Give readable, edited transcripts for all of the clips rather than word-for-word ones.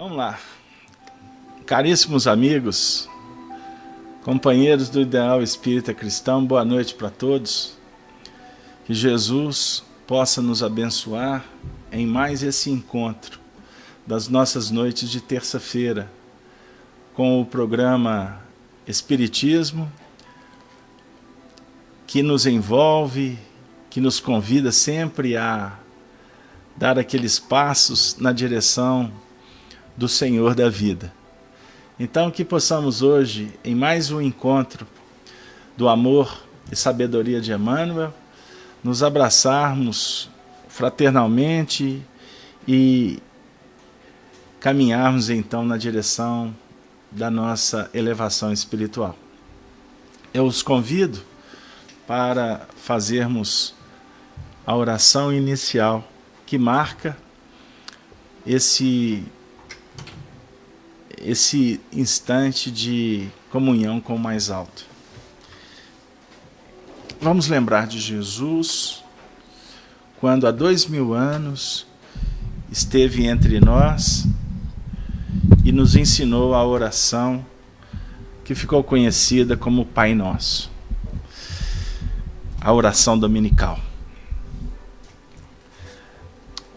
Vamos lá, caríssimos amigos, companheiros do Ideal Espírita Cristão, boa noite para todos. Que Jesus possa nos abençoar em mais esse encontro das nossas noites de terça-feira com o programa Espiritismo, que nos envolve, que nos convida sempre a dar aqueles passos na direção do Senhor da vida. Então, que possamos hoje, em mais um encontro do amor e sabedoria de Emmanuel, nos abraçarmos fraternalmente e caminharmos então na direção da nossa elevação espiritual. Eu os convido para fazermos a oração inicial que marca esse instante de comunhão com o mais alto. Vamos lembrar de Jesus, quando há 2000 anos esteve entre nós e nos ensinou a oração que ficou conhecida como Pai Nosso, a oração dominical.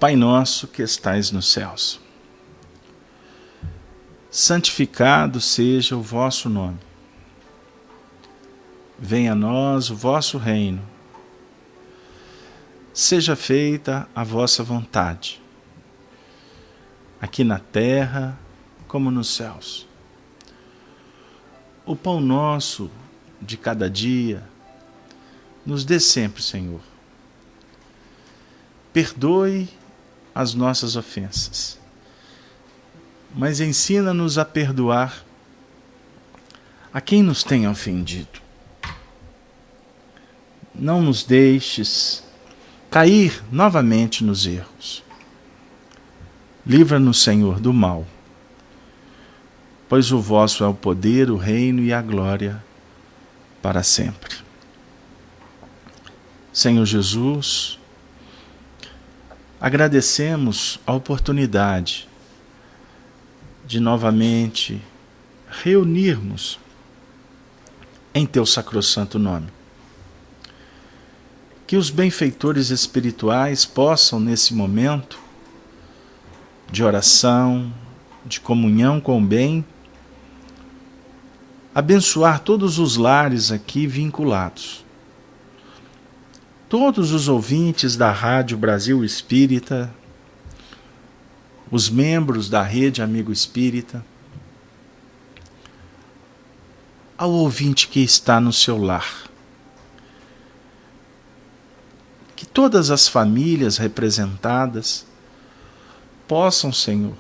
Pai nosso que estais nos céus, santificado seja o vosso nome. Venha a nós o vosso reino. Seja feita a vossa vontade, aqui na terra como nos céus. O pão nosso de cada dia nos dê sempre, Senhor. Perdoe as nossas ofensas, mas ensina-nos a perdoar a quem nos tenha ofendido. Não nos deixes cair novamente nos erros. Livra-nos, Senhor, do mal, pois o vosso é o poder, o reino e a glória para sempre. Senhor Jesus, agradecemos a oportunidade de novamente reunirmos em teu sacrossanto nome. Que os benfeitores espirituais possam, nesse momento de oração, de comunhão com o bem, abençoar todos os lares aqui vinculados. Todos os ouvintes da Rádio Brasil Espírita, os membros da Rede Amigo Espírita, ao ouvinte que está no seu lar. Que todas as famílias representadas possam, Senhor,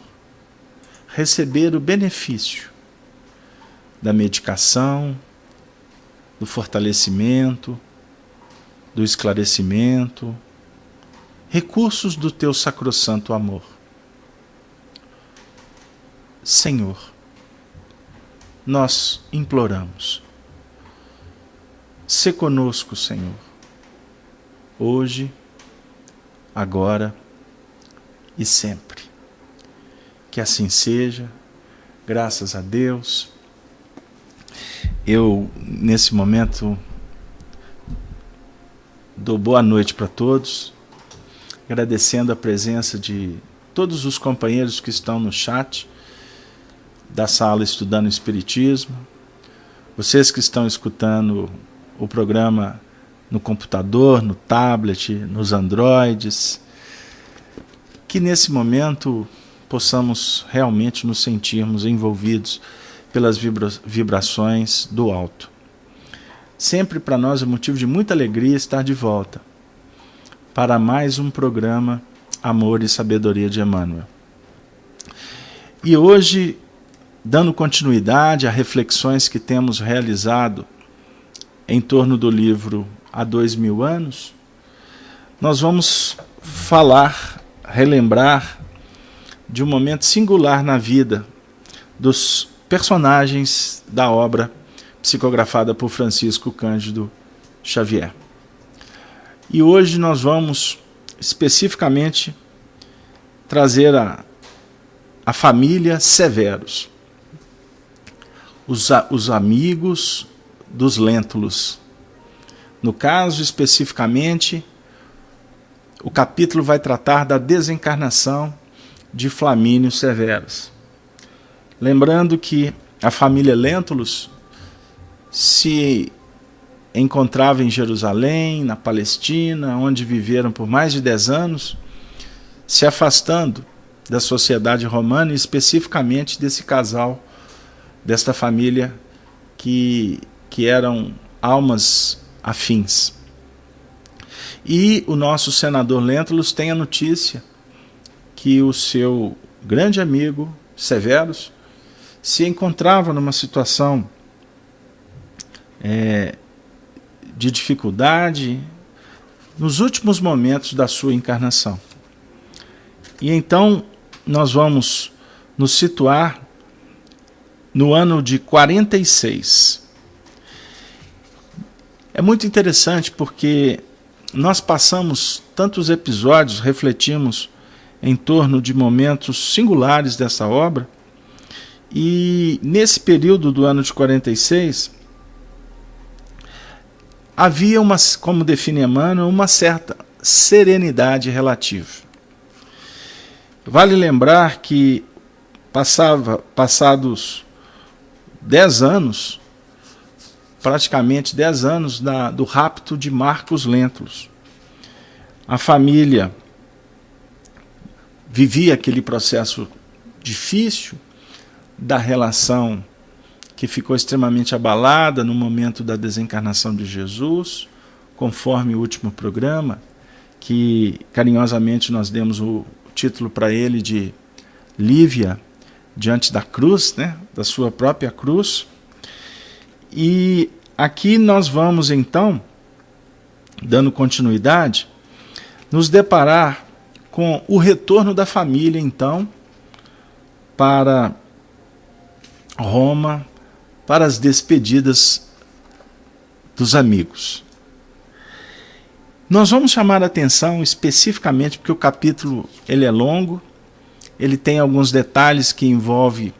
receber o benefício da medicação, do fortalecimento, do esclarecimento, recursos do teu sacrossanto amor. Senhor, nós imploramos, sê conosco, Senhor, hoje, agora e sempre. Que assim seja, graças a Deus. Eu, nesse momento, dou boa noite para todos, agradecendo a presença de todos os companheiros que estão no chat da sala Estudando Espiritismo, vocês que estão escutando o programa no computador, no tablet, nos androides, que nesse momento possamos realmente nos sentirmos envolvidos pelas vibrações do alto. Sempre para nós é motivo de muita alegria estar de volta para mais um programa Amor e Sabedoria de Emmanuel. E hoje, dando continuidade a reflexões que temos realizado em torno do livro Há 2000 anos, nós vamos relembrar de um momento singular na vida dos personagens da obra psicografada por Francisco Cândido Xavier. E hoje nós vamos especificamente trazer a família Severus, os amigos dos Lentulus. No caso, especificamente, o capítulo vai tratar da desencarnação de Flamínio Severus. Lembrando que a família Lentulus se encontrava em Jerusalém, na Palestina, onde viveram por mais de 10 anos, se afastando da sociedade romana, e especificamente desse casal, desta família que eram almas afins. E o nosso senador Lentulus tem a notícia que o seu grande amigo Severus se encontrava numa situação de dificuldade nos últimos momentos da sua encarnação. E então nós vamos nos situar no ano de 46. É muito interessante porque nós passamos tantos episódios, refletimos em torno de momentos singulares dessa obra, e nesse período do ano de 46 havia, como define Emmanuel, uma certa serenidade relativa. Vale lembrar que passados 10 anos, praticamente 10 anos do rapto de Marcos Lentulus, a família vivia aquele processo difícil da relação que ficou extremamente abalada no momento da desencarnação de Jesus, conforme o último programa, que carinhosamente nós demos o título para ele de Lívia diante da cruz, né, da sua própria cruz. E aqui nós vamos então, dando continuidade, nos deparar com o retorno da família então para Roma, para as despedidas dos amigos. Nós vamos chamar a atenção especificamente porque o capítulo ele é longo, ele tem alguns detalhes que envolvem,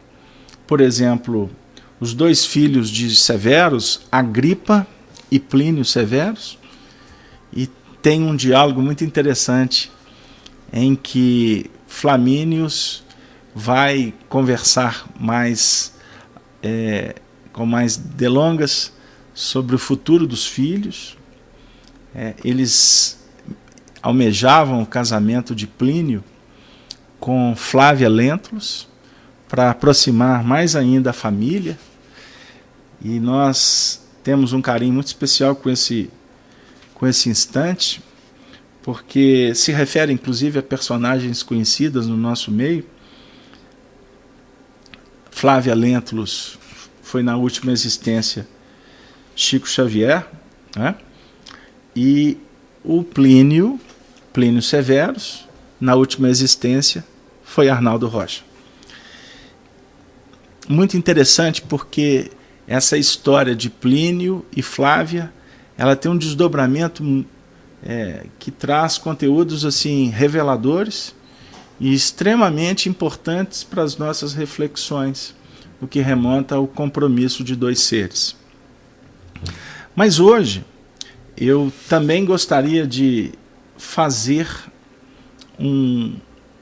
por exemplo, os dois filhos de Severus, Agripa e Plínio Severus, e tem um diálogo muito interessante em que Flamínius vai conversar com mais delongas sobre o futuro dos filhos. Eles almejavam o casamento de Plínio com Flávia Lentulus para aproximar mais ainda a família, e nós temos um carinho muito especial com esse instante, porque se refere inclusive a personagens conhecidas no nosso meio. Flávia Lentulus foi na última existência Chico Xavier, né? E o Plínio Severus, na última existência, foi Arnaldo Rocha. Muito interessante porque essa história de Plínio e Flávia, ela tem um desdobramento que traz conteúdos assim reveladores e extremamente importantes para as nossas reflexões, no que remonta ao compromisso de dois seres. Mas hoje eu também gostaria de fazer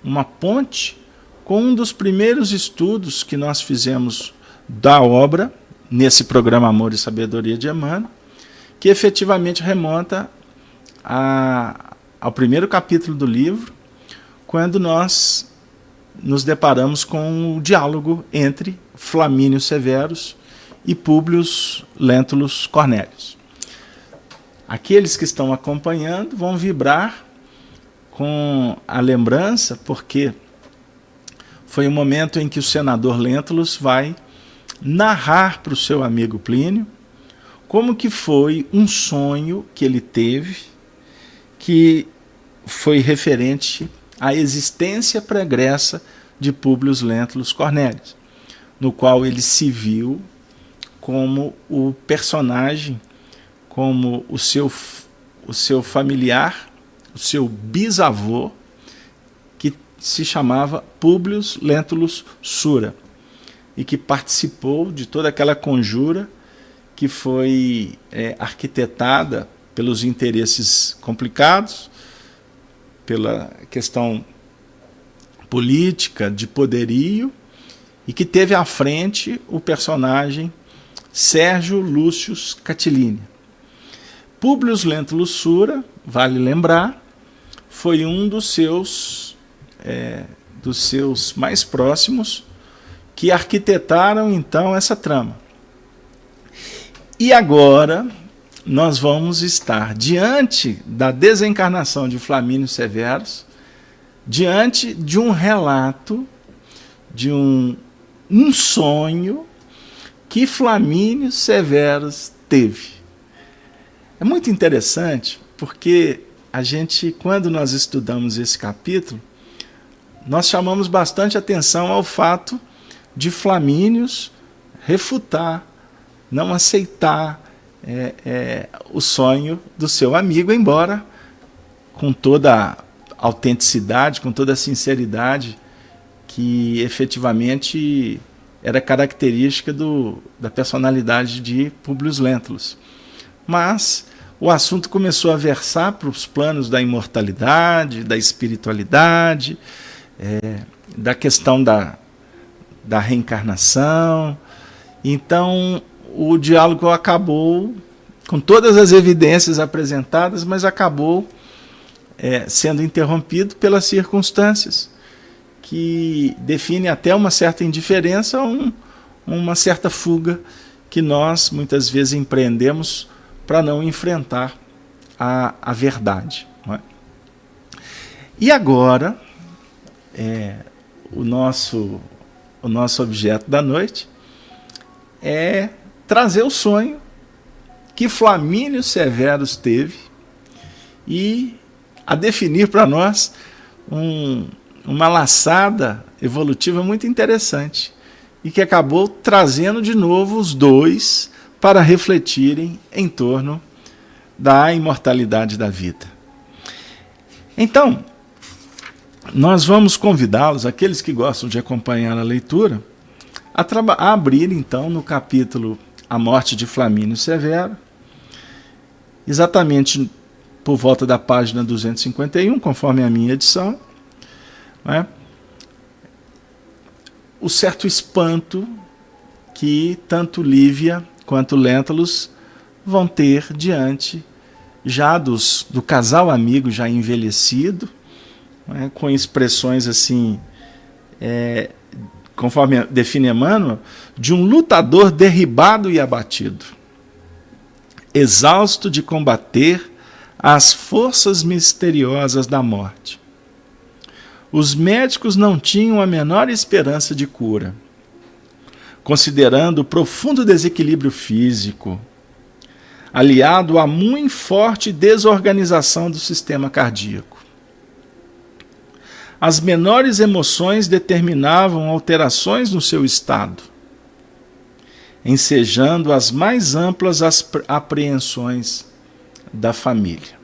uma ponte com um dos primeiros estudos que nós fizemos da obra, nesse programa Amor e Sabedoria de Emmanuel, que efetivamente remonta ao primeiro capítulo do livro, quando nós nos deparamos com o diálogo entre Flamínio Severus e Públio Lentulus Cornélius. Aqueles que estão acompanhando vão vibrar com a lembrança, porque foi o momento em que o senador Lentulus vai narrar para o seu amigo Plínio como que foi um sonho que ele teve, que foi referente à existência pregressa de Públio Lentulus Cornélius, no qual ele se viu como o personagem, como o seu familiar, o seu bisavô, que se chamava Públio Lentulus Sura, e que participou de toda aquela conjura que foi arquitetada pelos interesses complicados, pela questão política, de poderio, e que teve à frente o personagem Sérgio Lúcio Catilina. Públio Lentulus Sura, vale lembrar, foi um dos seus mais próximos que arquitetaram então essa trama. E agora nós vamos estar diante da desencarnação de Flamínio Severus, diante de um relato, de um sonho que Flamínio Severus teve. É muito interessante porque a gente, quando nós estudamos esse capítulo, nós chamamos bastante atenção ao fato de Flamínio refutar, não aceitar o sonho do seu amigo, embora com toda a autenticidade, com toda a sinceridade que efetivamente era característica da personalidade de Públio Lentulus. Mas o assunto começou a versar para os planos da imortalidade, da espiritualidade, da questão da reencarnação. Então o diálogo acabou com todas as evidências apresentadas, mas acabou sendo interrompido pelas circunstâncias que definem até uma certa indiferença ou uma certa fuga que nós muitas vezes empreendemos para não enfrentar a verdade. Não é? E agora, o nosso objeto da noite é trazer o sonho que Flamínio Severus teve e a definir para nós uma laçada evolutiva muito interessante e que acabou trazendo de novo os dois para refletirem em torno da imortalidade da vida. Então, nós vamos convidá-los, aqueles que gostam de acompanhar a leitura, a abrir então no capítulo A Morte de Flamínio Severo, exatamente por volta da página 251, conforme a minha edição, o certo espanto que tanto Lívia quanto Lentulus vão ter diante já do casal amigo já envelhecido, com expressões assim, conforme define Emmanuel, de um lutador derribado e abatido, exausto de combater as forças misteriosas da morte. Os médicos não tinham a menor esperança de cura, considerando o profundo desequilíbrio físico, aliado à muito forte desorganização do sistema cardíaco. As menores emoções determinavam alterações no seu estado, ensejando as mais amplas apreensões da família.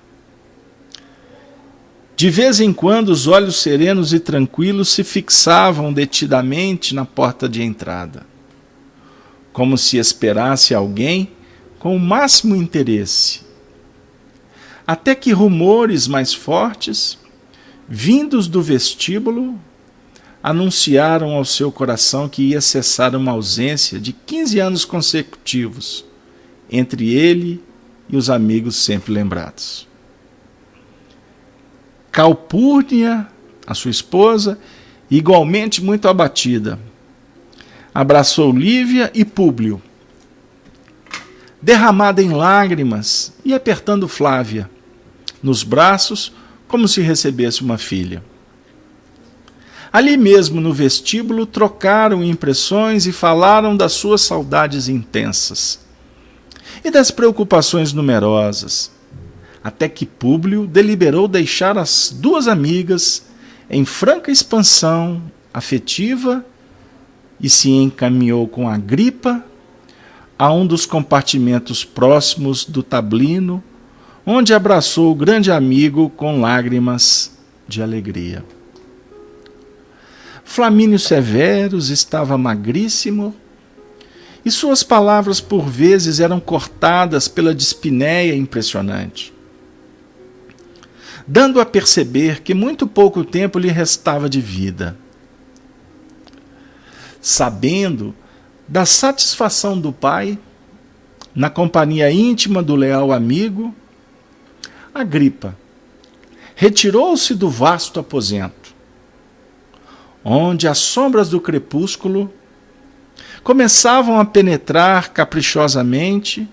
De vez em quando, os olhos serenos e tranquilos se fixavam detidamente na porta de entrada, como se esperasse alguém com o máximo interesse, até que rumores mais fortes, vindos do vestíbulo, anunciaram ao seu coração que ia cessar uma ausência de 15 anos consecutivos entre ele e os amigos sempre lembrados. Calpurnia, a sua esposa, igualmente muito abatida, abraçou Lívia e Públio, derramada em lágrimas e apertando Flávia nos braços como se recebesse uma filha. Ali mesmo no vestíbulo trocaram impressões e falaram das suas saudades intensas e das preocupações numerosas, até que Públio deliberou deixar as duas amigas em franca expansão afetiva e se encaminhou com Agripa a um dos compartimentos próximos do tablino, onde abraçou o grande amigo com lágrimas de alegria. Flamínio Severus estava magríssimo e suas palavras por vezes eram cortadas pela dispneia impressionante, dando a perceber que muito pouco tempo lhe restava de vida. Sabendo da satisfação do pai, na companhia íntima do leal amigo, Agripa retirou-se do vasto aposento, onde as sombras do crepúsculo começavam a penetrar caprichosamente,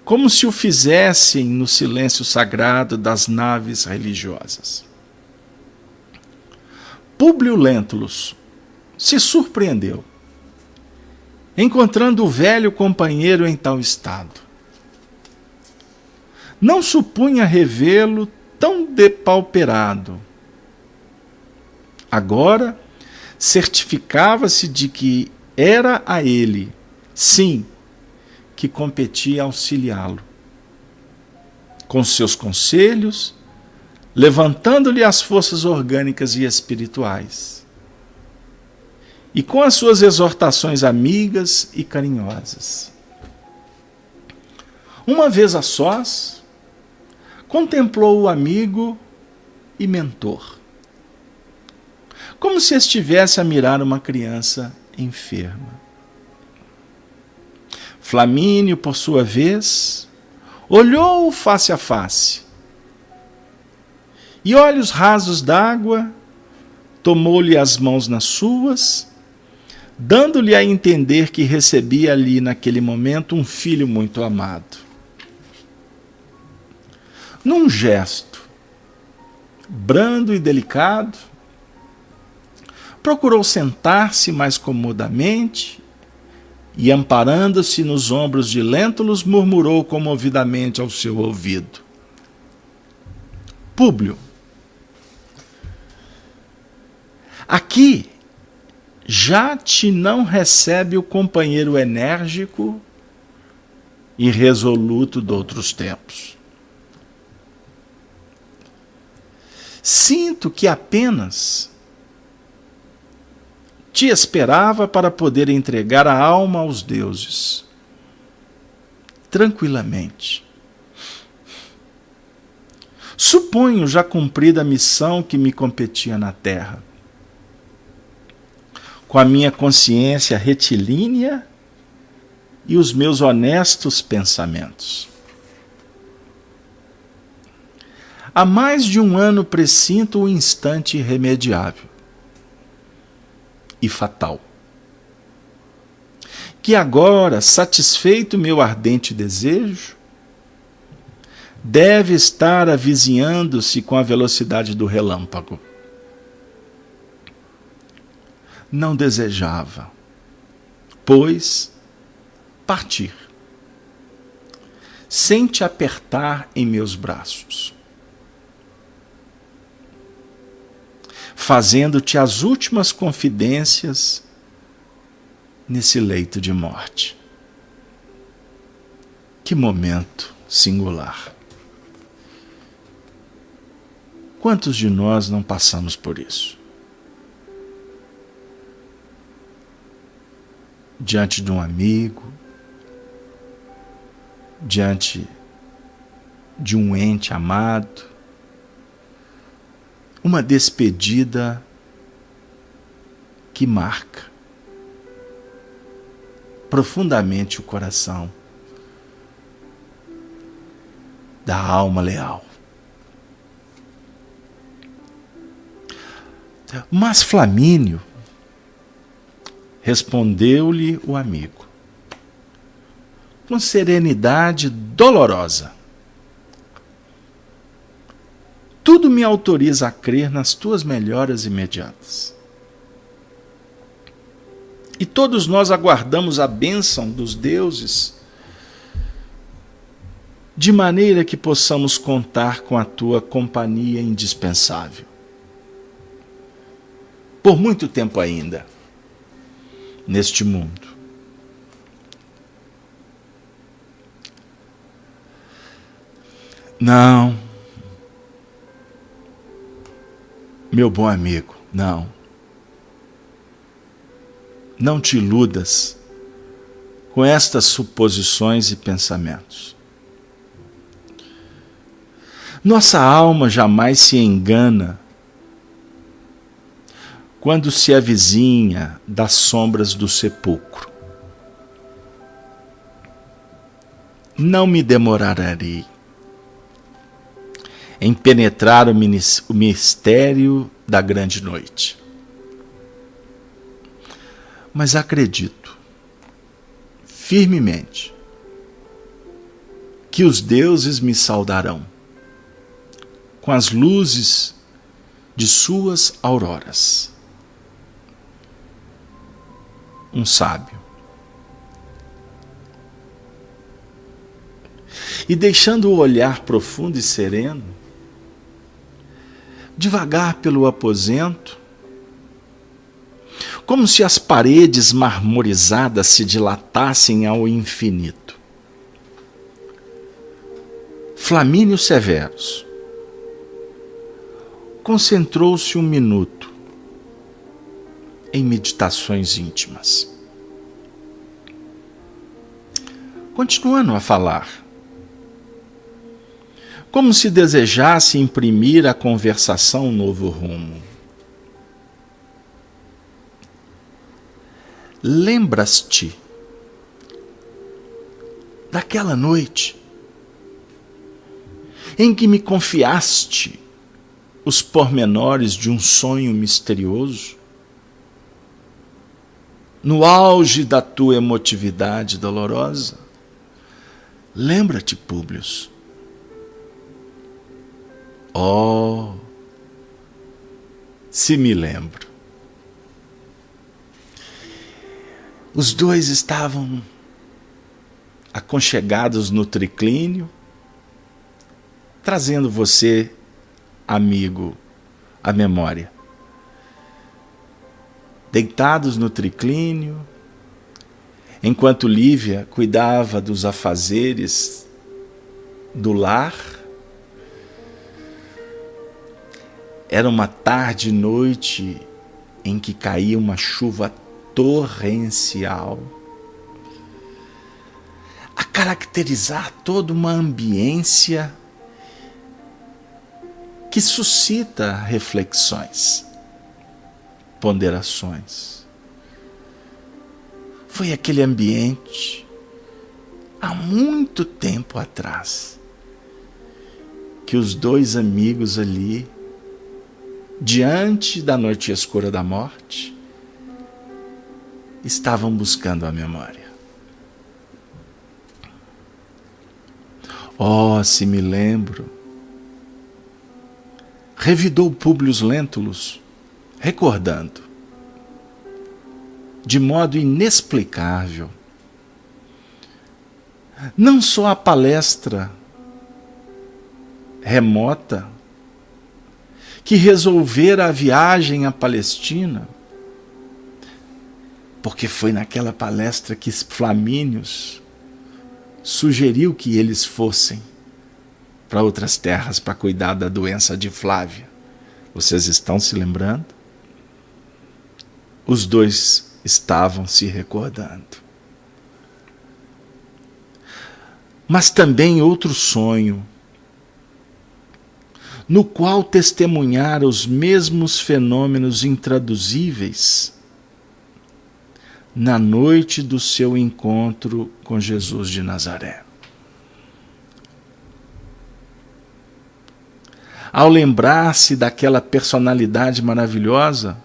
como se o fizessem no silêncio sagrado das naves religiosas. Públio Lentulus se surpreendeu, encontrando o velho companheiro em tal estado. Não supunha revê-lo tão depauperado. Agora, certificava-se de que era a ele, sim, que competia auxiliá-lo, com seus conselhos, levantando-lhe as forças orgânicas e espirituais, e com as suas exortações amigas e carinhosas. Uma vez a sós, contemplou o amigo e mentor, como se estivesse a mirar uma criança enferma. Flamínio, por sua vez, olhou-o face a face, e olhos rasos d'água, tomou-lhe as mãos nas suas, dando-lhe a entender que recebia ali naquele momento um filho muito amado. Num gesto brando e delicado, procurou sentar-se mais comodamente e, amparando-se nos ombros de Lentulus, murmurou comovidamente ao seu ouvido: Públio, aqui já te não recebe o companheiro enérgico e resoluto de outros tempos. Sinto que apenas te esperava para poder entregar a alma aos deuses, tranquilamente. Suponho já cumprida a missão que me competia na terra, com a minha consciência retilínea e os meus honestos pensamentos. Há mais de um ano presinto o instante irremediável e fatal, que agora, satisfeito meu ardente desejo, deve estar avizinhando-se com a velocidade do relâmpago. Não desejava, pois, partir, sem te apertar em meus braços, fazendo-te as últimas confidências nesse leito de morte. Que momento singular! Quantos de nós não passamos por isso? Diante de um amigo, diante de um ente amado, uma despedida que marca profundamente o coração da alma leal. Mas Flamínio, respondeu-lhe o amigo, com serenidade dolorosa: tudo me autoriza a crer nas tuas melhoras imediatas. E todos nós aguardamos a bênção dos deuses, de maneira que possamos contar com a tua companhia indispensável. Por muito tempo ainda, neste mundo. Não, meu bom amigo, não. Não te iludas com estas suposições e pensamentos. Nossa alma jamais se engana quando se avizinha das sombras do sepulcro. Não me demorarei em penetrar o mistério da grande noite. Mas acredito firmemente que os deuses me saudarão com as luzes de suas auroras. Um sábio. E deixando o olhar profundo e sereno, devagar pelo aposento, como se as paredes marmorizadas se dilatassem ao infinito. Flamínio Severus concentrou-se um minuto em meditações íntimas. Continuando a falar, como se desejasse imprimir à conversação um novo rumo. Lembras-te daquela noite em que me confiaste os pormenores de um sonho misterioso? No auge da tua emotividade dolorosa? Lembra-te, Públio. Oh, se me lembro. Os dois estavam aconchegados no triclínio, trazendo você, amigo, à memória. Deitados no triclínio, enquanto Lívia cuidava dos afazeres do lar. Era uma tarde e noite em que caía uma chuva torrencial, a caracterizar toda uma ambiência que suscita reflexões, ponderações. Foi aquele ambiente, há muito tempo atrás, que os dois amigos ali, diante da noite escura da morte, estavam buscando a memória. Oh, se me lembro, revidou Públio Lentulus, recordando, de modo inexplicável, não só a palestra remota que resolvera a viagem à Palestina, porque foi naquela palestra que Flamínio sugeriu que eles fossem para outras terras para cuidar da doença de Flávia. Vocês estão se lembrando? Os dois estavam se recordando. Mas também outro sonho, no qual testemunhara os mesmos fenômenos intraduzíveis na noite do seu encontro com Jesus de Nazaré. Ao lembrar-se daquela personalidade maravilhosa,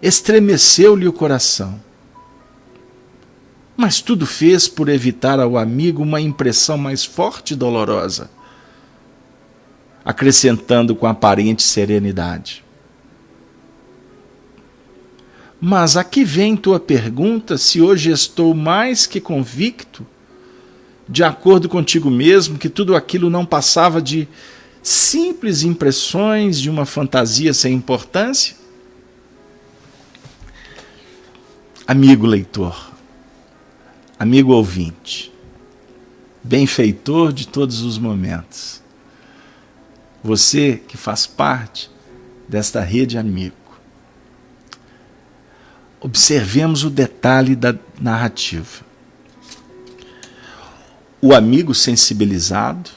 estremeceu-lhe o coração. Mas tudo fez por evitar ao amigo uma impressão mais forte e dolorosa, acrescentando com aparente serenidade: mas aqui vem tua pergunta se hoje estou mais que convicto, de acordo contigo mesmo, que tudo aquilo não passava de simples impressões de uma fantasia sem importância? Amigo leitor, amigo ouvinte, benfeitor de todos os momentos, você que faz parte desta rede amigo, Observemos o detalhe da narrativa. O amigo sensibilizado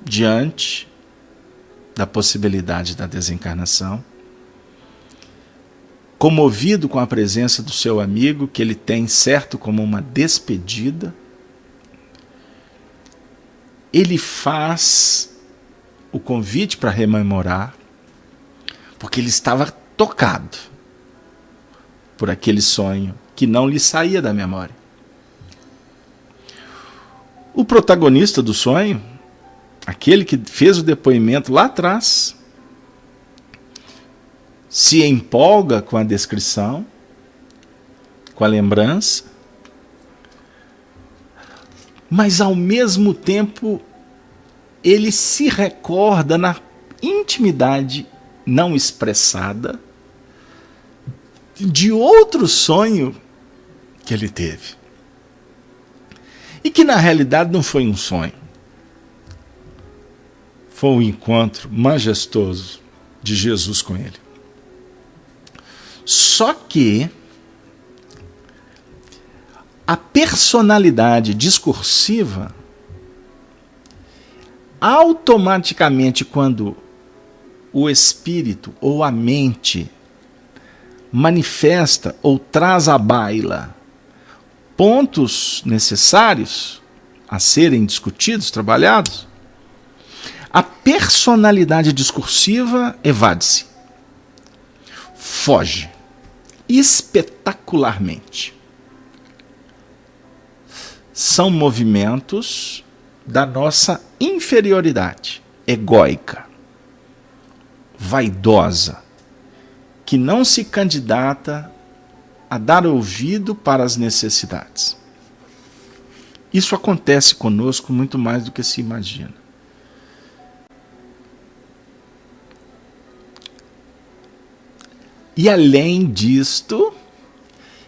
diante da possibilidade da desencarnação, comovido com a presença do seu amigo, que ele tem certo como uma despedida, ele faz o convite para rememorar, porque ele estava tocado por aquele sonho que não lhe saía da memória. O protagonista do sonho, aquele que fez o depoimento lá atrás, se empolga com a descrição, com a lembrança, mas ao mesmo tempo ele se recorda na intimidade não expressada de outro sonho que ele teve. E que na realidade não foi um sonho. Foi um encontro majestoso de Jesus com ele. Só que a personalidade discursiva, automaticamente, quando o espírito ou a mente manifesta ou traz à baila pontos necessários a serem discutidos, trabalhados, a personalidade discursiva evade-se, foge espetacularmente. São movimentos da nossa inferioridade egóica, vaidosa, que não se candidata a dar ouvido para as necessidades. Isso acontece conosco muito mais do que se imagina. E além disto,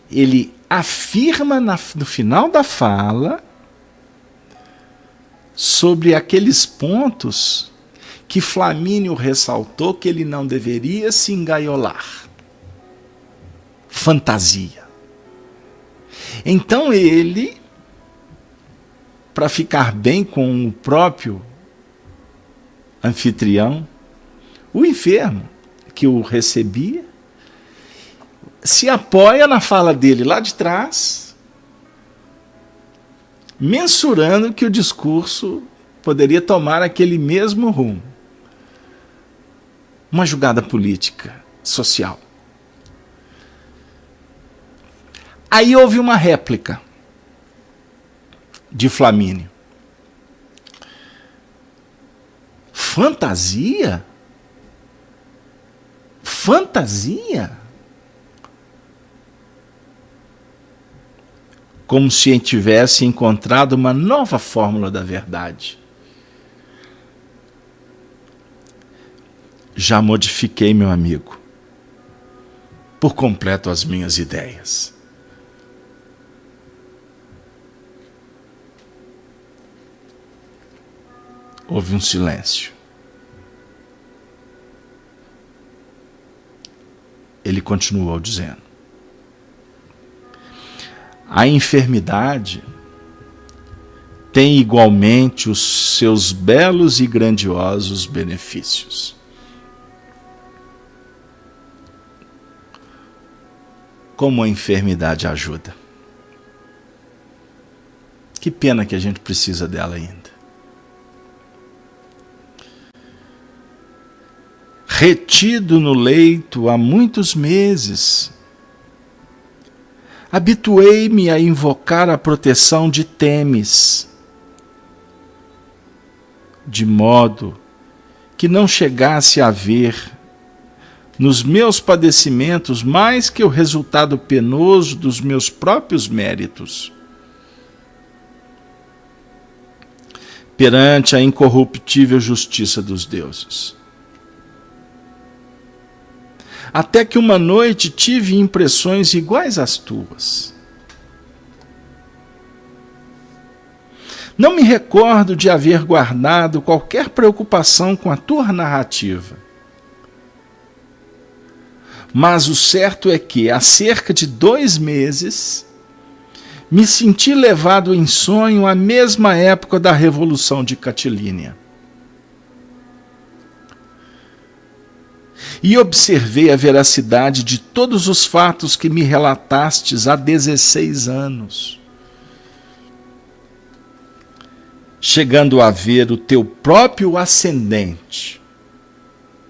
ele afirma no final da fala sobre aqueles pontos que Flamínio ressaltou que ele não deveria se engaiolar. Fantasia. Então ele, para ficar bem com o próprio anfitrião, o enfermo que o recebia, se apoia na fala dele lá de trás, mensurando que o discurso poderia tomar aquele mesmo rumo. Uma jogada política, social. Aí houve uma réplica de Flamínio. Fantasia? Fantasia? Como se tivesse encontrado uma nova fórmula da verdade. Já modifiquei, meu amigo, por completo as minhas ideias. Houve um silêncio. Ele continuou dizendo: a enfermidade tem igualmente os seus belos e grandiosos benefícios. Como a enfermidade ajuda. Que pena que a gente precisa dela ainda. Retido no leito há muitos meses, habituei-me a invocar a proteção de Temis, de modo que não chegasse a ver nos meus padecimentos mais que o resultado penoso dos meus próprios méritos. Perante a incorruptível justiça dos deuses. Até que uma noite tive impressões iguais às tuas. Não me recordo de haver guardado qualquer preocupação com a tua narrativa. Mas o certo é que, há cerca de 2 meses, me senti levado em sonho à mesma época da Revolução de Catilínia. E observei a veracidade de todos os fatos que me relatastes há 16 anos. Chegando a ver o teu próprio ascendente,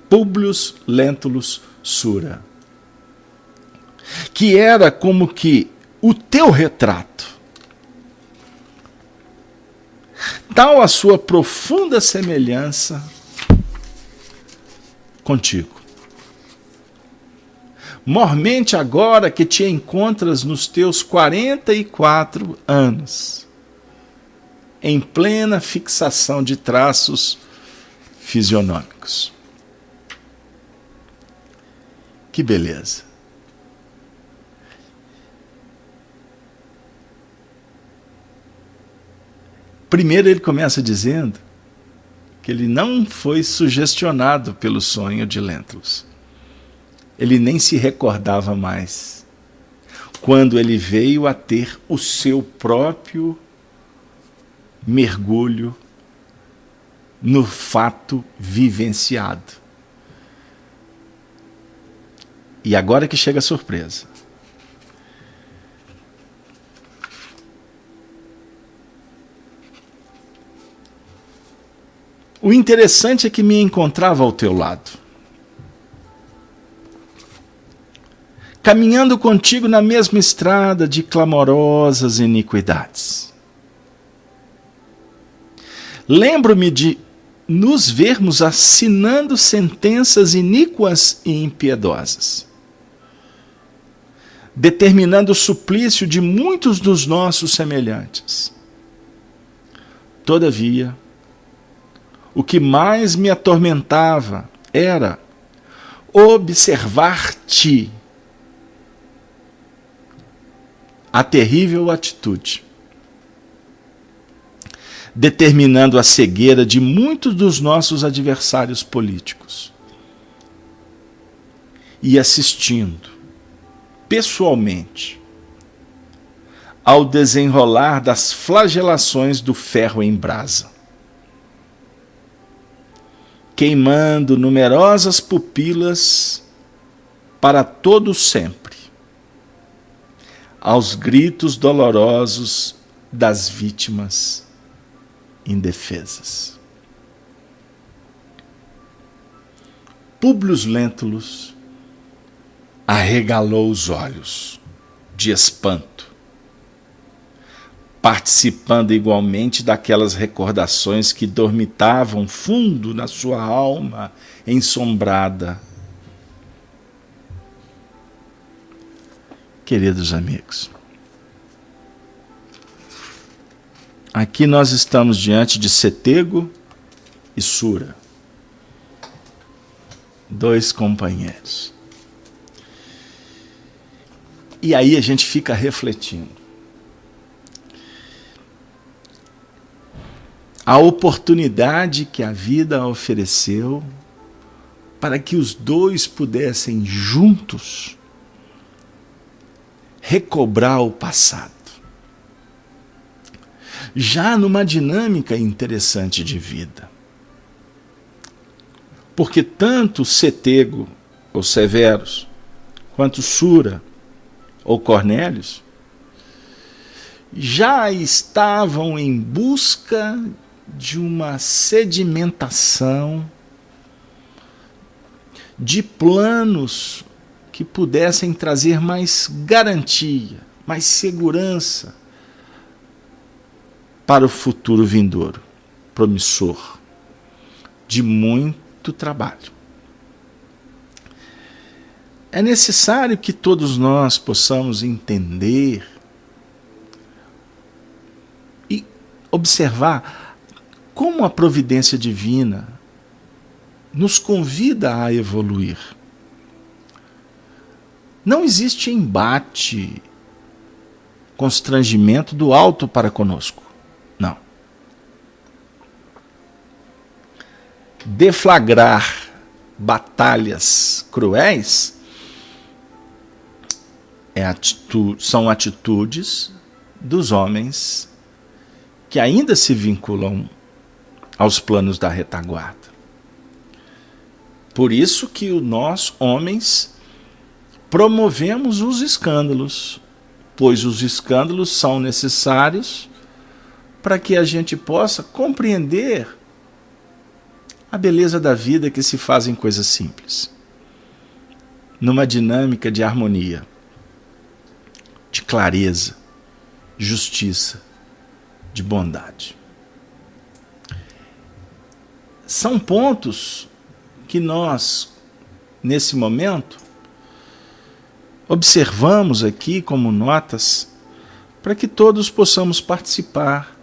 Públio Lentulus Sura, que era como que o teu retrato. Tal a sua profunda semelhança contigo. Mormente agora que te encontras nos teus 44 anos, em plena fixação de traços fisionômicos. Que beleza! Primeiro ele começa dizendo que ele não foi sugestionado pelo sonho de Lentulus. Ele nem se recordava mais quando ele veio a ter o seu próprio mergulho no fato vivenciado. E agora que chega a surpresa. O interessante é que me encontrava ao teu lado, caminhando contigo na mesma estrada de clamorosas iniquidades. Lembro-me de nos vermos assinando sentenças iníquas e impiedosas, determinando o suplício de muitos dos nossos semelhantes. Todavia, o que mais me atormentava era observar-te a terrível atitude, determinando a cegueira de muitos dos nossos adversários políticos e assistindo pessoalmente ao desenrolar das flagelações do ferro em brasa, queimando numerosas pupilas para todo sempre, aos gritos dolorosos das vítimas indefesas. Públio Lentulus arregalou os olhos de espanto, participando igualmente daquelas recordações que dormitavam fundo na sua alma ensombrada. Queridos amigos, aqui nós estamos diante de Cetego e Sura, 2 companheiros. E aí a gente fica refletindo. A oportunidade que a vida ofereceu para que os dois pudessem juntos recobrar o passado. Já numa dinâmica interessante de vida. Porque tanto Cetego, ou Severus, quanto Sura, ou Cornélios, já estavam em busca de uma sedimentação de planos que pudessem trazer mais garantia, mais segurança para o futuro vindouro, promissor, de muito trabalho. É necessário que todos nós possamos entender e observar como a providência divina nos convida a evoluir. Não existe embate, constrangimento do alto para conosco. Não. Deflagrar batalhas cruéis são atitudes dos homens que ainda se vinculam aos planos da retaguarda. Por isso que nós, homens, promovemos os escândalos, pois os escândalos são necessários para que a gente possa compreender a beleza da vida que se faz em coisas simples, numa dinâmica de harmonia, de clareza, justiça, de bondade. São pontos que nós, nesse momento, observamos aqui como notas para que todos possamos participar,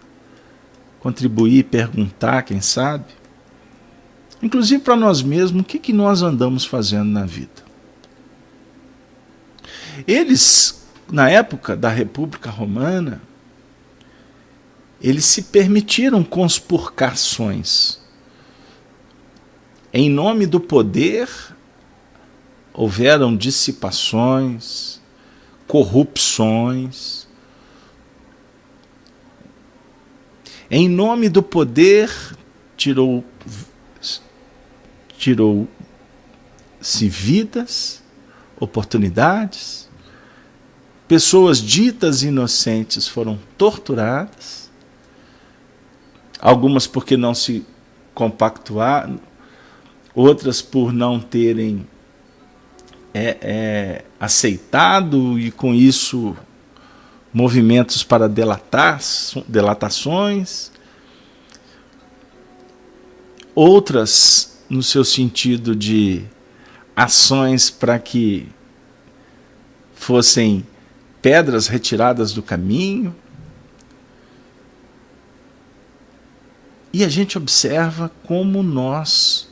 contribuir, perguntar, quem sabe, inclusive para nós mesmos, o que nós andamos fazendo na vida. Eles, na época da República Romana, eles se permitiram conspurcações. Em nome do poder, houveram dissipações, corrupções. Em nome do poder, tirou-se vidas, oportunidades. Pessoas ditas inocentes foram torturadas. Algumas porque não se compactuaram, outras por não terem aceitado, e com isso movimentos para delatações, outras no seu sentido de ações para que fossem pedras retiradas do caminho. E a gente observa como nós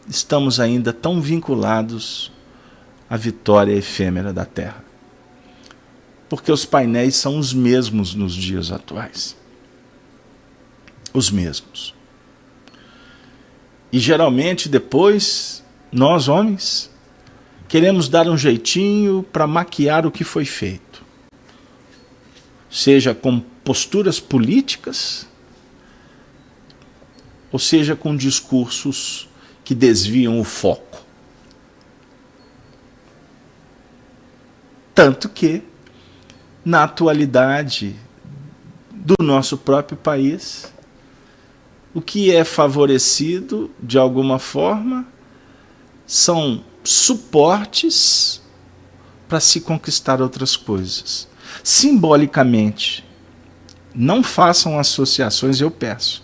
estamos ainda tão vinculados à vitória efêmera da Terra. Porque os painéis são os mesmos nos dias atuais. Os mesmos. E geralmente depois, nós homens, queremos dar um jeitinho para maquiar o que foi feito. Seja com posturas políticas, ou seja com discursos que desviam o foco. Tanto que, na atualidade do nosso próprio país, o que é favorecido, de alguma forma, são suportes para se conquistar outras coisas. Simbolicamente, não façam associações, eu peço,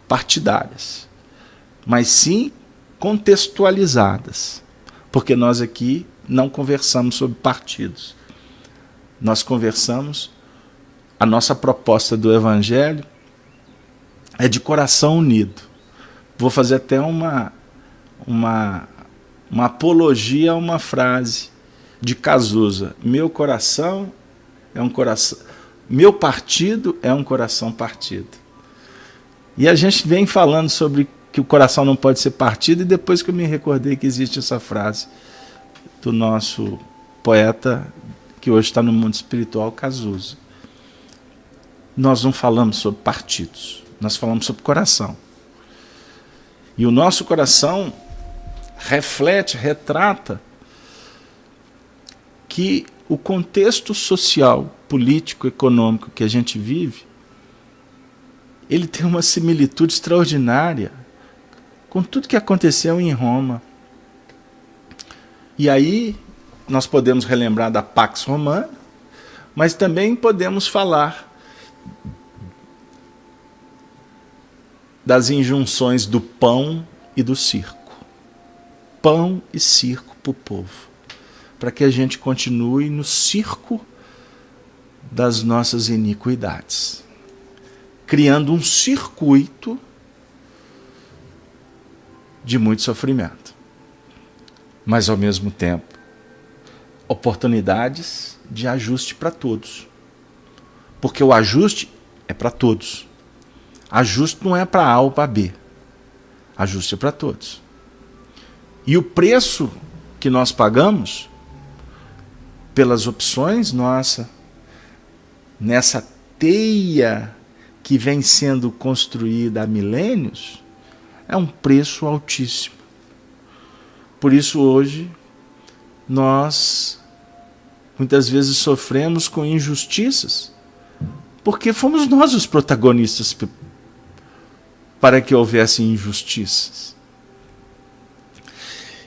partidárias, mas sim contextualizadas, porque nós aqui não conversamos sobre partidos. Nós conversamos, a nossa proposta do Evangelho é de coração unido. Vou fazer até uma apologia a uma frase de Cazuza: meu coração é um coração, meu partido é um coração partido. E a gente vem falando sobre que o coração não pode ser partido, e depois que eu me recordei que existe essa frase do nosso poeta, que hoje está no mundo espiritual, Cazuza. Nós não falamos sobre partidos, nós falamos sobre coração. E o nosso coração reflete, retrata que o contexto social, político, econômico que a gente vive, ele tem uma similitude extraordinária com tudo que aconteceu em Roma. E aí nós podemos relembrar da Pax Romana, mas também podemos falar das injunções do pão e do circo. Pão e circo para o povo, para que a gente continue no circo das nossas iniquidades, criando um circuito de muito sofrimento, mas ao mesmo tempo oportunidades de ajuste para todos, porque o ajuste é para todos. Ajuste não é para A ou para B, ajuste é para todos. E o preço que nós pagamos pelas opções nossa, nessa teia que vem sendo construída há milênios, é um preço altíssimo. Por isso hoje nós muitas vezes sofremos com injustiças, porque fomos nós os protagonistas para que houvesse injustiças.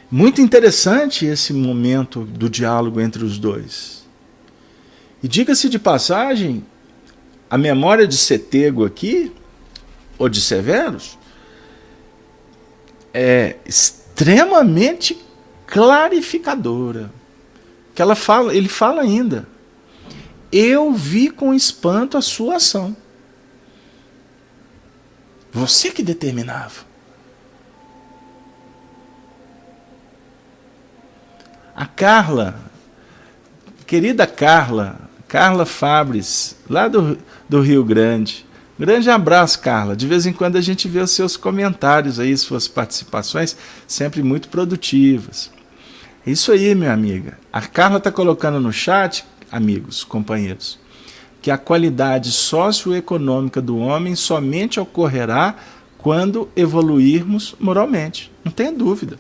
Muito interessante esse momento do diálogo entre os dois. E diga-se de passagem, a memória de Setego aqui, ou de Severus, é extremamente clarificadora. Que ele fala ainda: eu vi com espanto a sua ação. Você que determinava. A Carla, querida Carla Fabres, lá do Rio Grande. Grande abraço, Carla. De vez em quando a gente vê os seus comentários aí, suas participações, sempre muito produtivas. É isso aí, minha amiga. A Carla está colocando no chat, amigos, companheiros, que a qualidade socioeconômica do homem somente ocorrerá quando evoluirmos moralmente. Não tenha dúvida.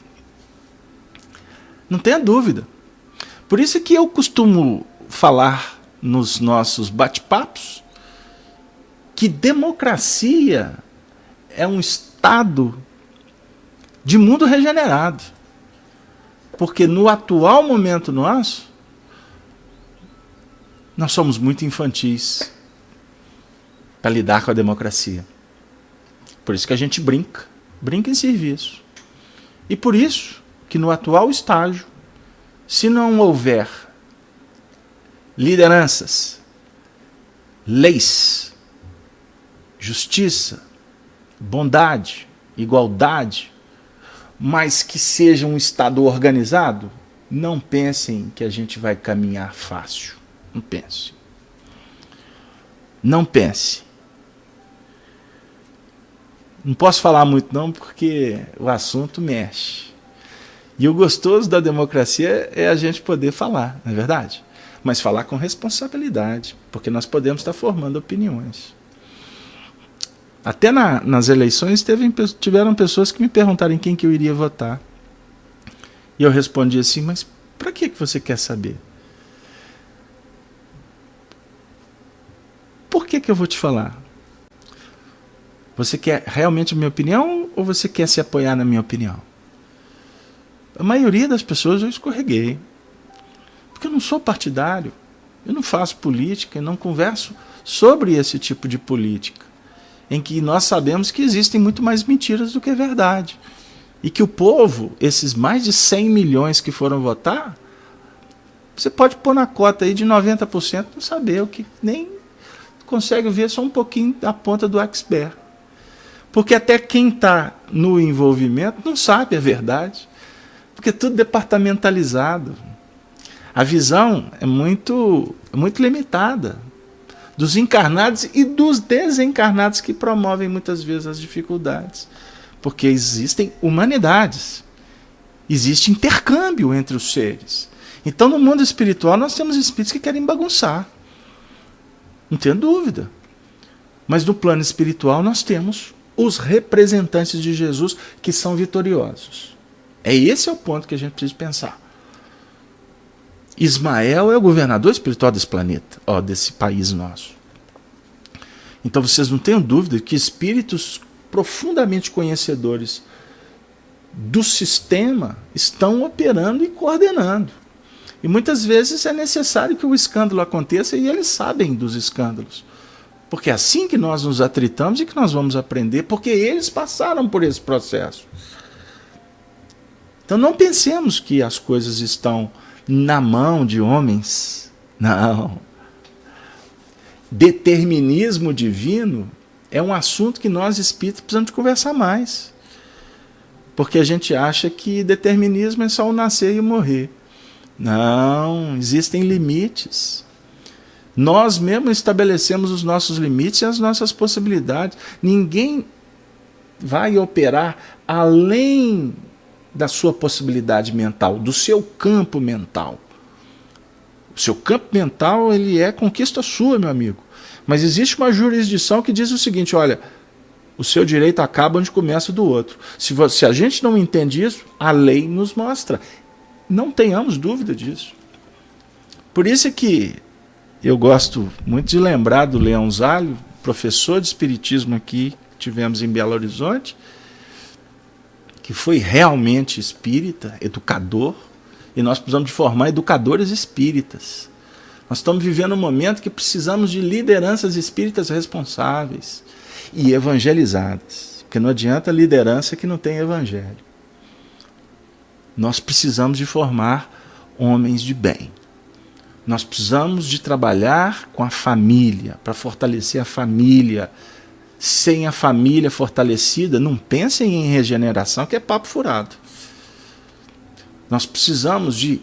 Não tenha dúvida. Por isso que eu costumo falar nos nossos bate-papos que democracia é um estado de mundo regenerado. Porque no atual momento nosso, nós somos muito infantis para lidar com a democracia. Por isso que a gente brinca em serviço. E por isso que no atual estágio, se não houver lideranças, leis, justiça, bondade, igualdade, mas que seja um Estado organizado, não pensem que a gente vai caminhar fácil. Não pense. Não pense. Não posso falar muito não, porque o assunto mexe. E o gostoso da democracia é a gente poder falar, não é verdade? Mas falar com responsabilidade, porque nós podemos estar formando opiniões. Até nas eleições tiveram pessoas que me perguntaram em quem que eu iria votar. E eu respondi assim: mas para que você quer saber? Por que eu vou te falar? Você quer realmente a minha opinião ou você quer se apoiar na minha opinião? A maioria das pessoas eu escorreguei. Porque eu não sou partidário, eu não faço política, eu não converso sobre esse tipo de política, em que nós sabemos que existem muito mais mentiras do que verdade. E que o povo, esses mais de 100 milhões que foram votar, você pode pôr na cota aí de 90% não saber, o que nem consegue ver só um pouquinho da ponta do iceberg. Porque até quem está no envolvimento não sabe a verdade. Porque é tudo departamentalizado. A visão é muito limitada dos encarnados e dos desencarnados que promovem muitas vezes as dificuldades. Porque existem humanidades. Existe intercâmbio entre os seres. Então, no mundo espiritual, nós temos espíritos que querem bagunçar. Não tenho dúvida. Mas no plano espiritual, nós temos os representantes de Jesus que são vitoriosos. Esse é o ponto que a gente precisa pensar. Ismael é o governador espiritual desse planeta, desse país nosso. Então vocês não tenham dúvida que espíritos profundamente conhecedores do sistema estão operando e coordenando. E muitas vezes é necessário que o escândalo aconteça e eles sabem dos escândalos. Porque é assim que nós nos atritamos e que nós vamos aprender, porque eles passaram por esse processo. Então não pensemos que as coisas estão na mão de homens. Não. Determinismo divino é um assunto que nós espíritos precisamos de conversar mais. Porque a gente acha que determinismo é só o nascer e o morrer. Não, existem limites. Nós mesmos estabelecemos os nossos limites e as nossas possibilidades. Ninguém vai operar além da sua possibilidade mental, do seu campo mental. O seu campo mental, ele é conquista sua, meu amigo. Mas existe uma jurisdição que diz o seguinte, olha, o seu direito acaba onde começa o do outro. Se a gente não entende isso, a lei nos mostra. Não tenhamos dúvida disso. Por isso é que eu gosto muito de lembrar do Leão Zalho, professor de espiritismo aqui, que tivemos em Belo Horizonte, que foi realmente espírita, educador, e nós precisamos de formar educadores espíritas. Nós estamos vivendo um momento que precisamos de lideranças espíritas responsáveis e evangelizadas, porque não adianta liderança que não tem evangelho. Nós precisamos de formar homens de bem. Nós precisamos de trabalhar com a família, para fortalecer a família. Sem a família fortalecida, não pensem em regeneração, que é papo furado. Nós precisamos de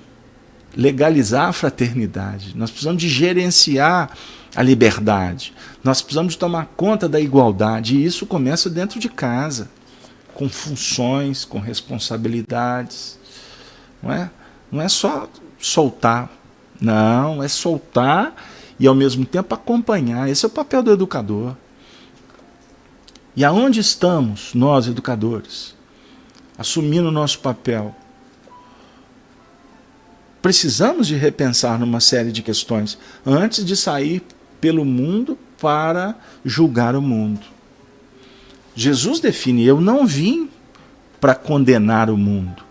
legalizar a fraternidade, nós precisamos de gerenciar a liberdade, nós precisamos de tomar conta da igualdade, e isso começa dentro de casa, com funções, com responsabilidades. Não é só soltar, não, é soltar e ao mesmo tempo acompanhar. Esse é o papel do educador. E aonde estamos, nós educadores, assumindo o nosso papel? Precisamos de repensar numa série de questões antes de sair pelo mundo para julgar o mundo. Jesus define, eu não vim para condenar o mundo,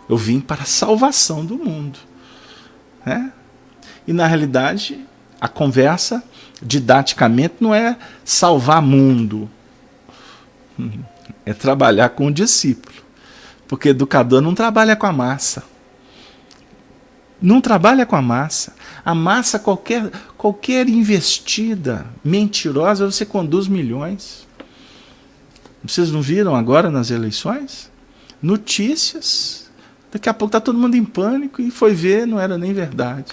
eu vim para a salvação do mundo. E na realidade, a conversa, didaticamente, não é salvar mundo, é trabalhar com o discípulo, porque educador não trabalha com a massa. Não trabalha com a massa. A massa, qualquer investida mentirosa, você conduz milhões. Vocês não viram agora nas eleições? Notícias. Daqui a pouco está todo mundo em pânico e foi ver, não era nem verdade.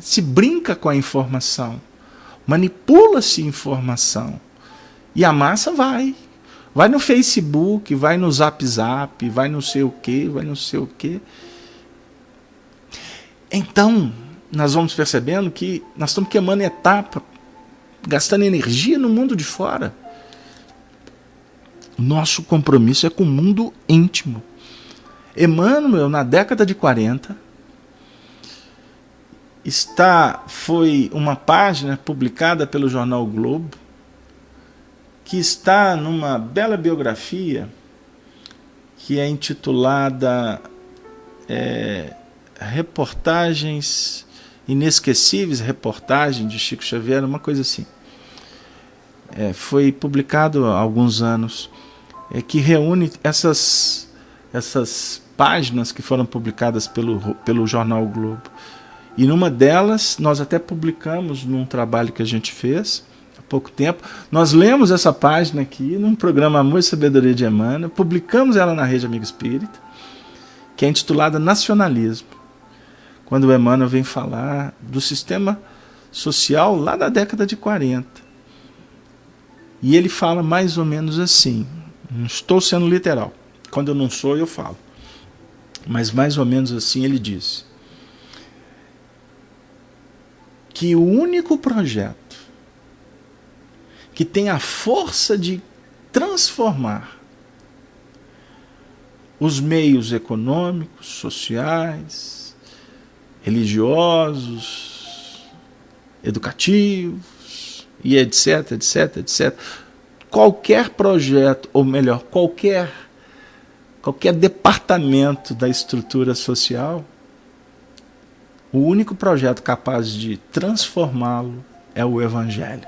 Se brinca com a informação. Manipula-se informação. E a massa vai. Vai no Facebook, vai no Zap Zap, vai não sei o quê, vai não sei o quê. Então, nós vamos percebendo que nós estamos queimando etapa, gastando energia no mundo de fora. Nosso compromisso é com o mundo íntimo. Emmanuel, na década de 40, foi uma página publicada pelo jornal o Globo, que está numa bela biografia que é intitulada Reportagens Inesquecíveis, reportagem de Chico Xavier, uma coisa assim. Foi publicado há alguns anos, que reúne essas páginas que foram publicadas pelo jornal o Globo. E numa delas, nós até publicamos num trabalho que a gente fez há pouco tempo. Nós lemos essa página aqui num programa Amor e Sabedoria de Emmanuel, publicamos ela na Rede Amigo Espírita, que é intitulada Nacionalismo, quando o Emmanuel vem falar do sistema social lá da década de 40. E ele fala mais ou menos assim, não estou sendo literal, quando eu não sou eu falo, mas mais ou menos assim ele diz, que o único projeto que tem a força de transformar os meios econômicos, sociais, religiosos, educativos, e etc, etc, etc. Qualquer projeto, ou melhor, qualquer departamento da estrutura social, o único projeto capaz de transformá-lo é o Evangelho.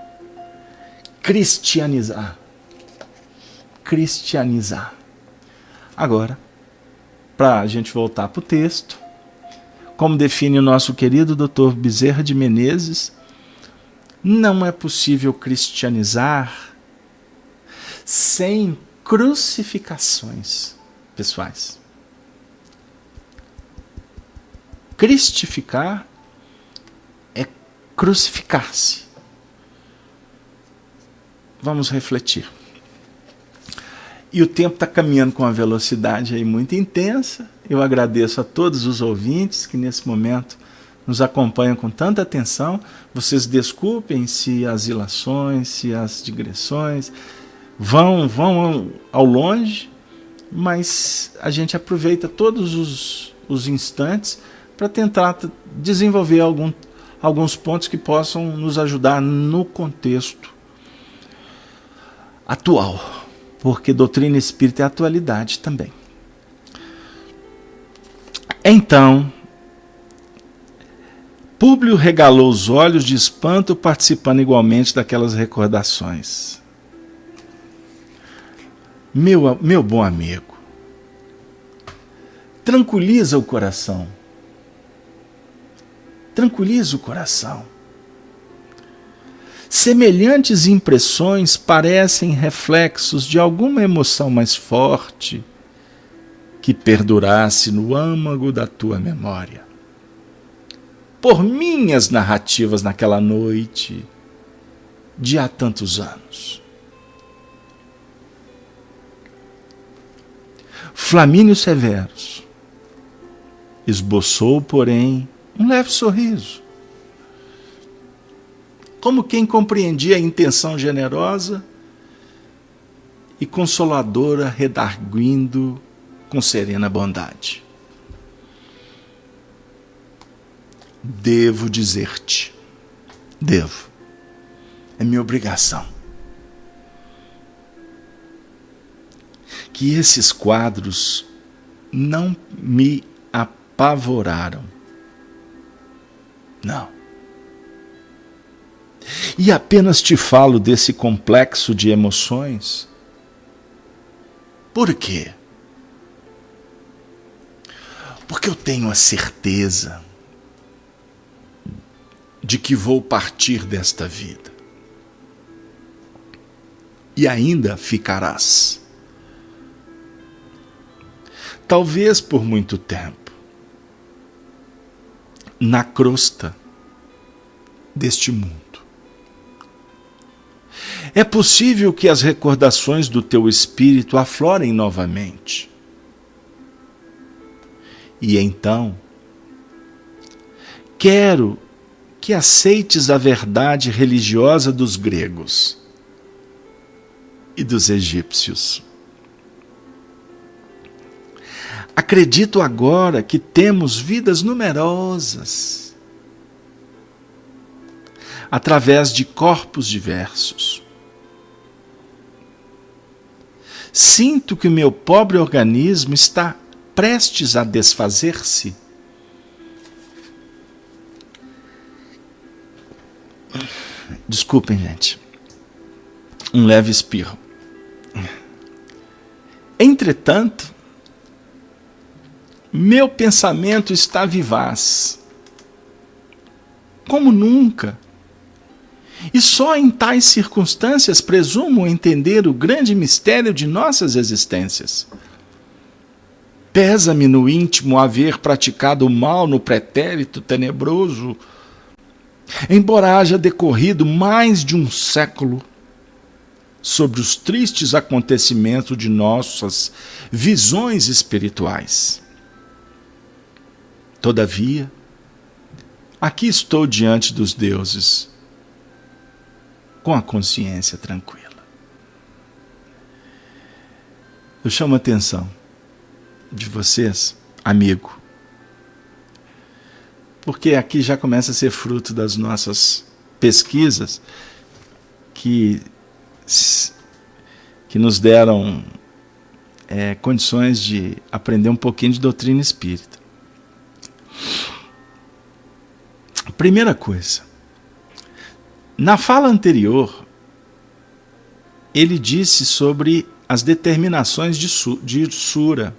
Cristianizar. Cristianizar. Agora, para a gente voltar para o texto, como define o nosso querido Dr. Bezerra de Menezes, não é possível cristianizar sem crucificações pessoais. Cristificar é crucificar-se. Vamos refletir. E o tempo está caminhando com uma velocidade aí muito intensa. Eu agradeço a todos os ouvintes que nesse momento nos acompanham com tanta atenção. Vocês desculpem se as ilações, se as digressões vão ao longe, mas a gente aproveita todos os instantes para tentar desenvolver alguns pontos que possam nos ajudar no contexto atual, porque doutrina espírita é atualidade também. Então, Públio regalou os olhos de espanto, participando igualmente daquelas recordações. Meu bom amigo, tranquiliza o coração. Tranquiliza o coração. Semelhantes impressões parecem reflexos de alguma emoção mais forte que perdurasse no âmago da tua memória. Por minhas narrativas naquela noite, de há tantos anos. Flamínio Severus esboçou, porém, um leve sorriso, como quem compreendia a intenção generosa e consoladora redarguindo com serena bondade. Devo dizer-te, é minha obrigação, que esses quadros não me apavoraram. Não. E apenas te falo desse complexo de emoções. Por quê? Porque eu tenho a certeza de que vou partir desta vida. E ainda ficarás. Talvez por muito tempo, na crosta deste mundo. É possível que as recordações do teu espírito aflorem novamente. E então, quero que aceites a verdade religiosa dos gregos e dos egípcios. Acredito agora que temos vidas numerosas, através de corpos diversos. Sinto que o meu pobre organismo está prestes a desfazer-se. Desculpem, gente. Um leve espirro. Entretanto, meu pensamento está vivaz, como nunca. E só em tais circunstâncias presumo entender o grande mistério de nossas existências. Pesa-me no íntimo haver praticado o mal no pretérito tenebroso, embora haja decorrido mais de um século sobre os tristes acontecimentos de nossas visões espirituais. Todavia, aqui estou diante dos deuses, com a consciência tranquila. Eu chamo a atenção de vocês, amigo, porque aqui já começa a ser fruto das nossas pesquisas que nos deram condições de aprender um pouquinho de doutrina espírita. Primeira coisa, na fala anterior, ele disse sobre as determinações de Sura,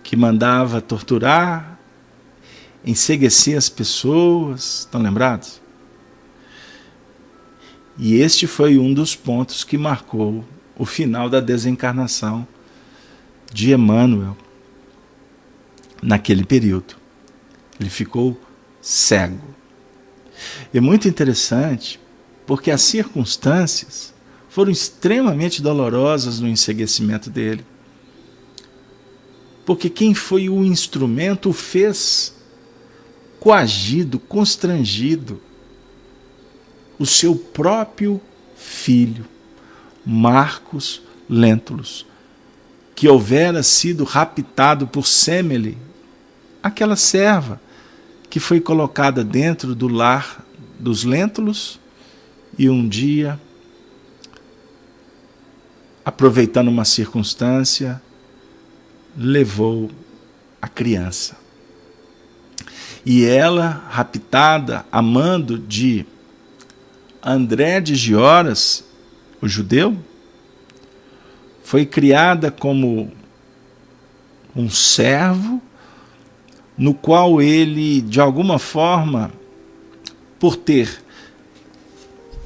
que mandava torturar, enceguecer as pessoas, estão lembrados? E este foi um dos pontos que marcou o final da desencarnação de Emmanuel naquele período. Ele ficou cego. É muito interessante porque as circunstâncias foram extremamente dolorosas no enceguecimento dele. Porque quem foi o instrumento o fez coagido, constrangido, o seu próprio filho, Marcos Lentulus, que houvera sido raptado por Semele, aquela serva que foi colocada dentro do lar dos Lentulus e um dia, aproveitando uma circunstância, levou a criança. E ela, raptada, a mando de André de Gioras, o judeu, foi criada como um servo, no qual ele, de alguma forma, por ter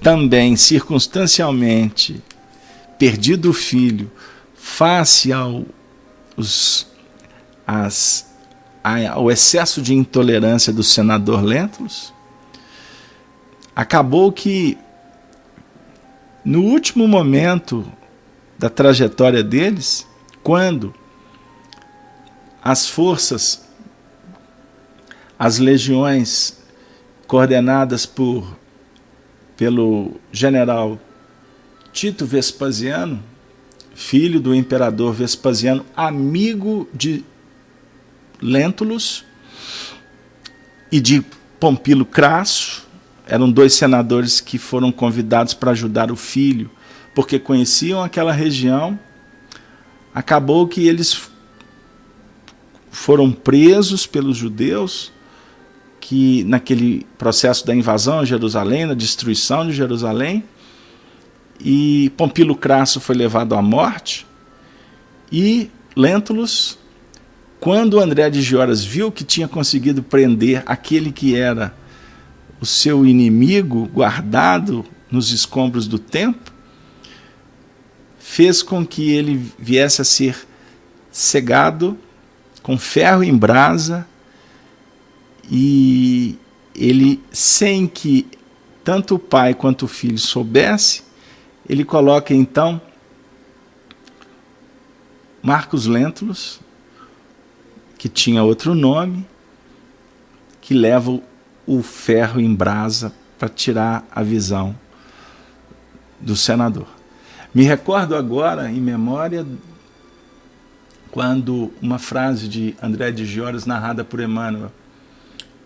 também circunstancialmente perdido o filho face ao excesso de intolerância do senador Lentulus, acabou que, no último momento da trajetória deles, quando as forças, as legiões coordenadas pelo general Tito Vespasiano, filho do imperador Vespasiano, amigo de Lentulus e de Pompílio Crasso, eram dois senadores que foram convidados para ajudar o filho, porque conheciam aquela região. Acabou que eles foram presos pelos judeus, que naquele processo da invasão a Jerusalém, da destruição de Jerusalém, e Pompílio Crasso foi levado à morte, e Lentulus, quando André de Gioras viu que tinha conseguido prender aquele que era o seu inimigo guardado nos escombros do templo, fez com que ele viesse a ser cegado com ferro em brasa, e ele, sem que tanto o pai quanto o filho soubesse, ele coloca então Marcos Lentulus, que tinha outro nome, que leva o ferro em brasa para tirar a visão do senador. Me recordo agora, em memória, quando uma frase de André de Gioras, narrada por Emmanuel,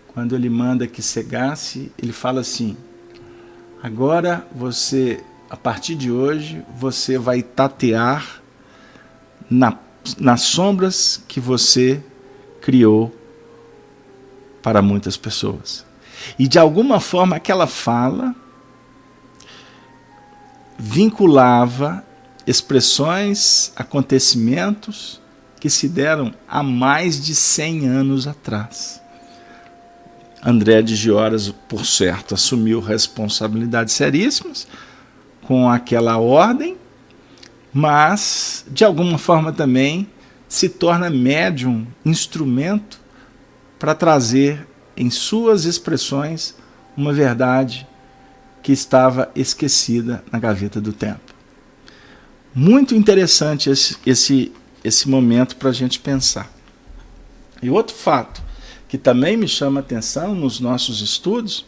quando ele manda que cegasse, ele fala assim: agora você, a partir de hoje, você vai tatear nas sombras que você criou para muitas pessoas. E de alguma forma aquela fala vinculava expressões, acontecimentos que se deram há mais de 100 anos atrás. André de Gioras, por certo, assumiu responsabilidades seríssimas com aquela ordem, mas de alguma forma também se torna médium, instrumento para trazer em suas expressões uma verdade que estava esquecida na gaveta do tempo. Muito interessante esse momento para a gente pensar. E outro fato que também me chama a atenção nos nossos estudos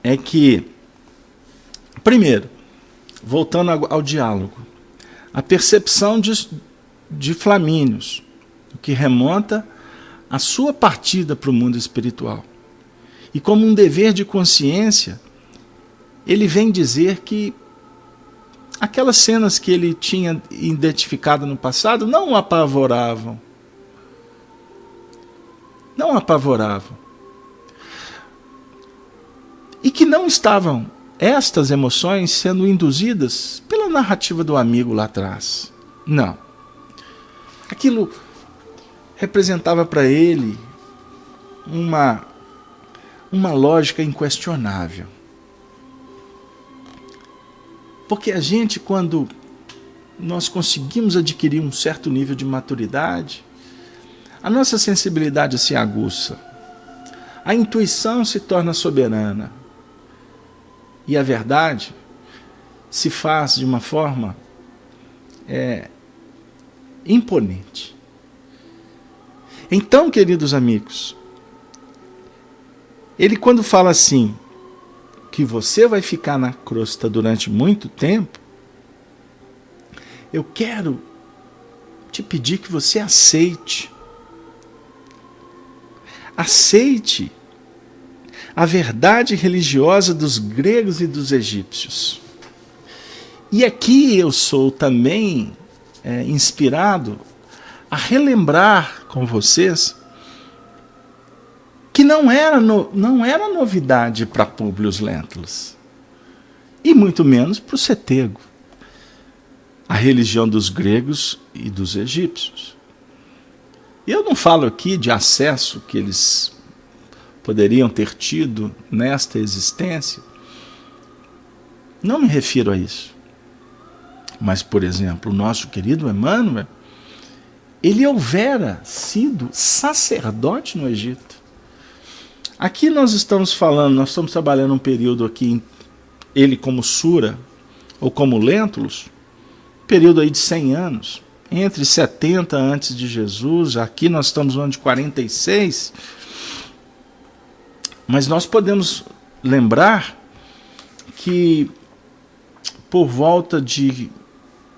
é que, primeiro, voltando ao diálogo, a percepção de Flamínios, que remonta à sua partida para o mundo espiritual. E como um dever de consciência, ele vem dizer que aquelas cenas que ele tinha identificado no passado não o apavoravam. Não o apavoravam. E que não estavam estas emoções sendo induzidas pela narrativa do amigo lá atrás. Não. Aquilo representava para ele uma lógica inquestionável. Porque a gente, quando nós conseguimos adquirir um certo nível de maturidade, a nossa sensibilidade se aguça, a intuição se torna soberana e a verdade se faz de uma forma imponente. Então, queridos amigos, Ele, quando fala assim, que você vai ficar na crosta durante muito tempo, eu quero te pedir que você aceite. Aceite a verdade religiosa dos gregos e dos egípcios. E aqui eu sou também inspirado a relembrar com vocês que não era novidade para Públio Lentulus, e muito menos para o Cetego, a religião dos gregos e dos egípcios. E eu não falo aqui de acesso que eles poderiam ter tido nesta existência, não me refiro a isso. Mas, por exemplo, o nosso querido Emmanuel, ele houvera sido sacerdote no Egito. Aqui nós estamos trabalhando um período aqui, ele como Sura, ou como Lentulus, período aí de 100 anos, entre 70 antes de Jesus, aqui nós estamos no ano de 46, mas nós podemos lembrar que por volta de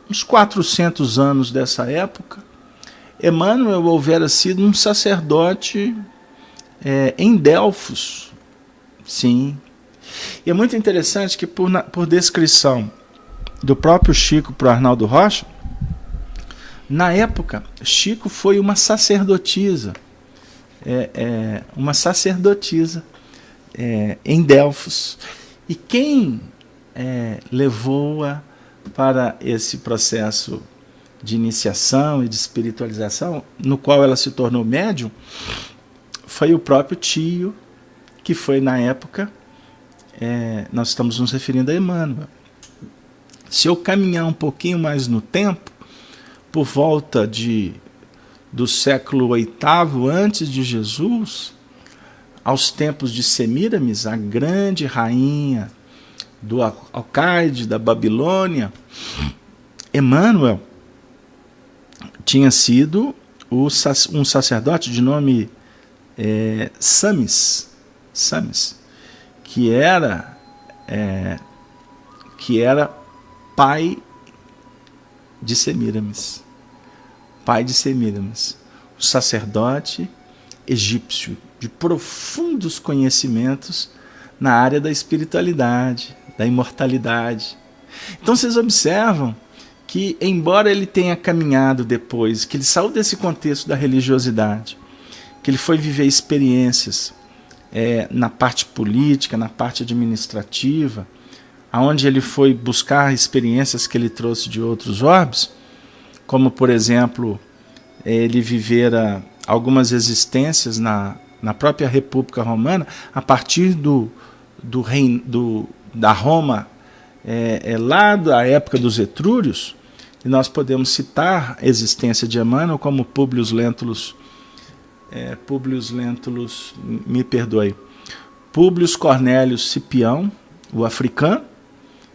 uns 400 anos dessa época, Emmanuel houvera sido um sacerdote em Delfos. Sim. E é muito interessante que por descrição do próprio Chico para o Arnaldo Rocha, na época, Chico foi uma sacerdotisa, em Delfos. E quem levou-a para esse processo de iniciação e de espiritualização, no qual ela se tornou médium, foi o próprio tio, que foi na época, nós estamos nos referindo a Emmanuel. Se eu caminhar um pouquinho mais no tempo, por volta do século VIII antes de Jesus, aos tempos de Semíramis, a grande rainha do Alcaide, da Babilônia, Emmanuel tinha sido um sacerdote de nome Samis, que era pai de Semíramis. Um sacerdote egípcio de profundos conhecimentos na área da espiritualidade, da imortalidade. Então vocês observam que, embora ele tenha caminhado depois, que ele saiu desse contexto da religiosidade, que ele foi viver experiências na parte política, na parte administrativa, aonde ele foi buscar experiências que ele trouxe de outros orbes, como, por exemplo, ele vivera algumas existências na própria República Romana, a partir da Roma, lá da época dos Etrúrios, e nós podemos citar a existência de Emmanuel como Públio Lentulus, Públio Cornélio Cipião, o africano,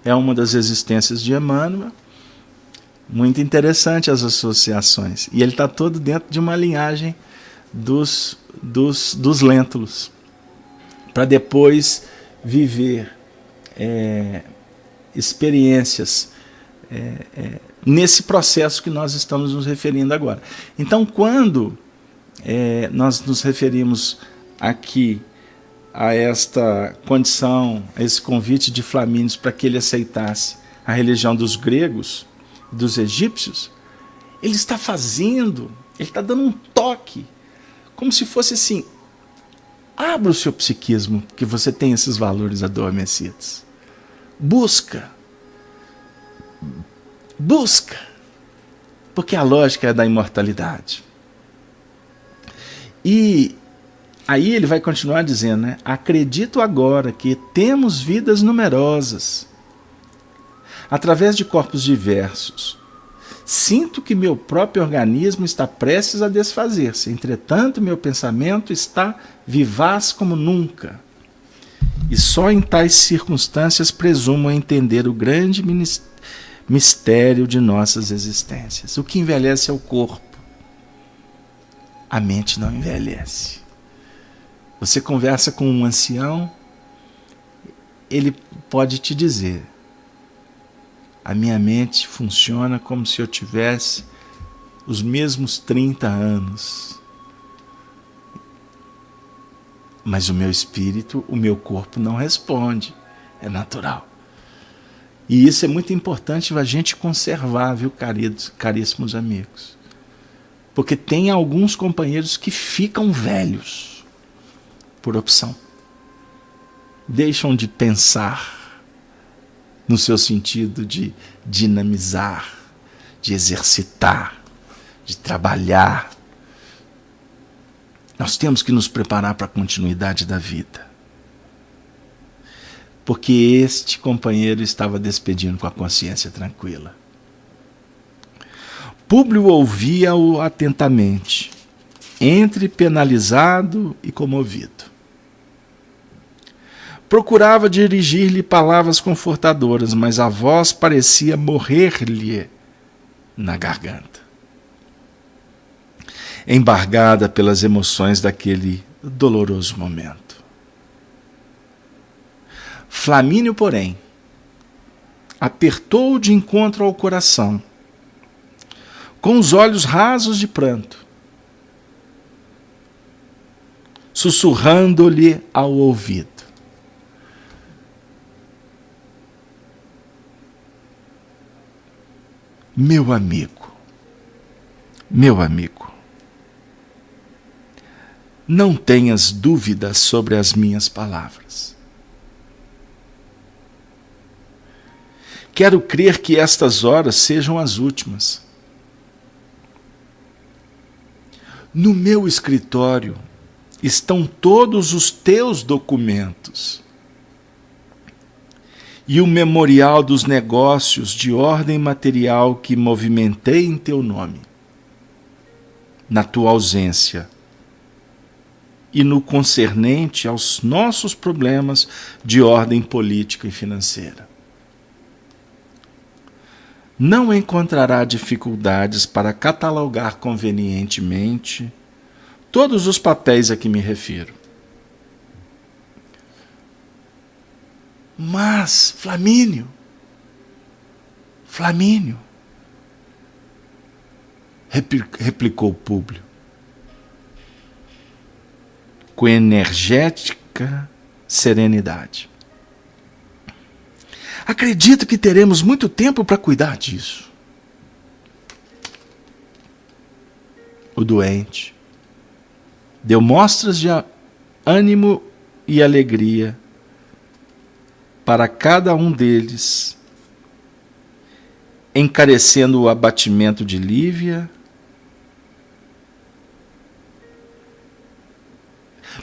é uma das existências de Emmanuel. Muito interessante as associações. E ele está todo dentro de uma linhagem dos Lentulus, para depois viver experiências nesse processo que nós estamos nos referindo agora. Então, quando nós nos referimos aqui a esta condição, a esse convite de Flamínios para que ele aceitasse a religião dos gregos, dos egípcios, ele está dando um toque, como se fosse assim: abra o seu psiquismo, que você tem esses valores adormecidos. Busca, porque a lógica é da imortalidade. E aí ele vai continuar dizendo, né? Acredito agora que temos vidas numerosas, através de corpos diversos. Sinto que meu próprio organismo está prestes a desfazer-se, entretanto meu pensamento está vivaz como nunca. E só em tais circunstâncias presumo entender o grande mistério de nossas existências. O que envelhece é o corpo. A mente não envelhece. Você conversa com um ancião, ele pode te dizer: a minha mente funciona como se eu tivesse os mesmos 30 anos. Mas o meu espírito, o meu corpo não responde. É natural. E isso é muito importante a gente conservar, viu, caríssimos amigos? Porque tem alguns companheiros que ficam velhos por opção. Deixam de pensar no seu sentido de dinamizar, de exercitar, de trabalhar. Nós temos que nos preparar para a continuidade da vida. Porque este companheiro estava despedindo com a consciência tranquila. Públio ouvia-o atentamente, entre penalizado e comovido. Procurava dirigir-lhe palavras confortadoras, mas a voz parecia morrer-lhe na garganta, embargada pelas emoções daquele doloroso momento. Flamínio, porém, apertou-o de encontro ao coração, com os olhos rasos de pranto, sussurrando-lhe ao ouvido: meu amigo, não tenhas dúvidas sobre as minhas palavras. Quero crer que estas horas sejam as últimas. No meu escritório estão todos os teus documentos e o memorial dos negócios de ordem material que movimentei em teu nome, na tua ausência, e no concernente aos nossos problemas de ordem política e financeira. Não encontrará dificuldades para catalogar convenientemente todos os papéis a que me refiro. Mas, Flamínio, replicou Públio, com energética serenidade. Acredito que teremos muito tempo para cuidar disso. O doente deu mostras de ânimo e alegria para cada um deles, encarecendo o abatimento de Lívia.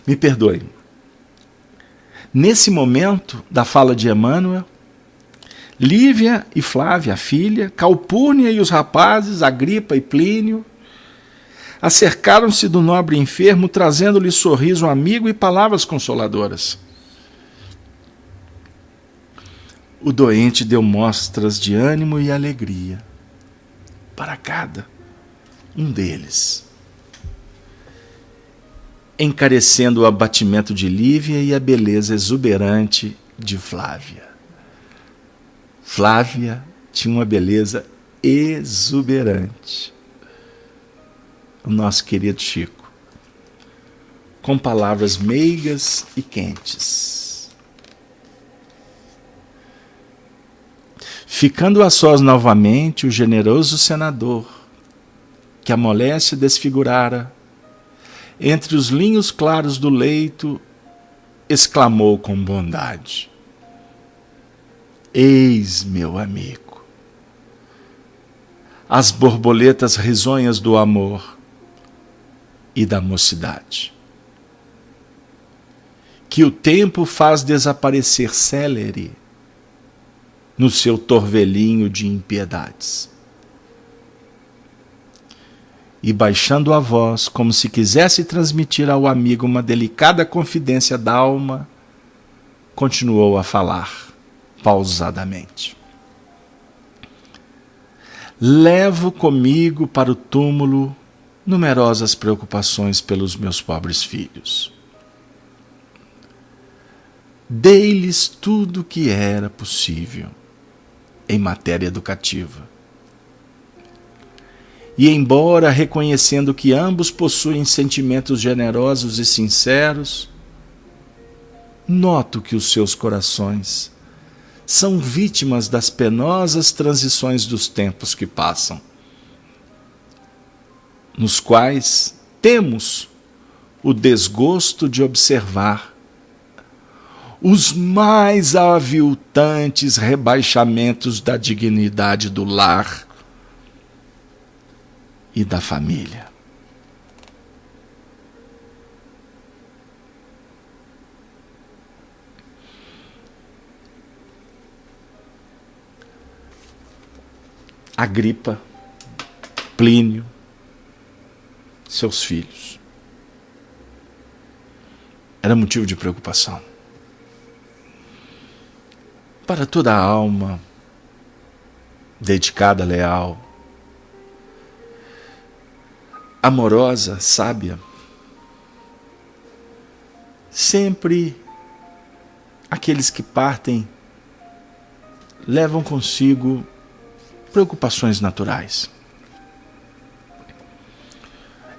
Me perdoe. Nesse momento da fala de Emmanuel, Lívia e Flávia, a filha, Calpurnia e os rapazes, Agripa e Plínio, acercaram-se do nobre enfermo, trazendo-lhe sorriso amigo e palavras consoladoras. O doente deu mostras de ânimo e alegria para cada um deles, encarecendo o abatimento de Lívia e a beleza exuberante de Flávia. Flávia tinha uma beleza exuberante. O nosso querido Chico, com palavras meigas e quentes. Ficando a sós novamente, o generoso senador, que a moléstia desfigurara, entre os linhos claros do leito, exclamou com bondade: eis, meu amigo, as borboletas risonhas do amor e da mocidade, que o tempo faz desaparecer célere no seu torvelinho de impiedades. E baixando a voz, como se quisesse transmitir ao amigo uma delicada confidência d'alma, continuou a falar pausadamente: levo comigo para o túmulo numerosas preocupações pelos meus pobres filhos. dei-lhes tudo o que era possível em matéria educativa. E embora reconhecendo que ambos possuem sentimentos generosos e sinceros, noto que os seus corações são vítimas das penosas transições dos tempos que passam, nos quais temos o desgosto de observar os mais aviltantes rebaixamentos da dignidade do lar e da família. Agripa, Plínio, seus filhos. Era motivo de preocupação para toda a alma dedicada, leal, amorosa, sábia. Sempre aqueles que partem levam consigo preocupações naturais.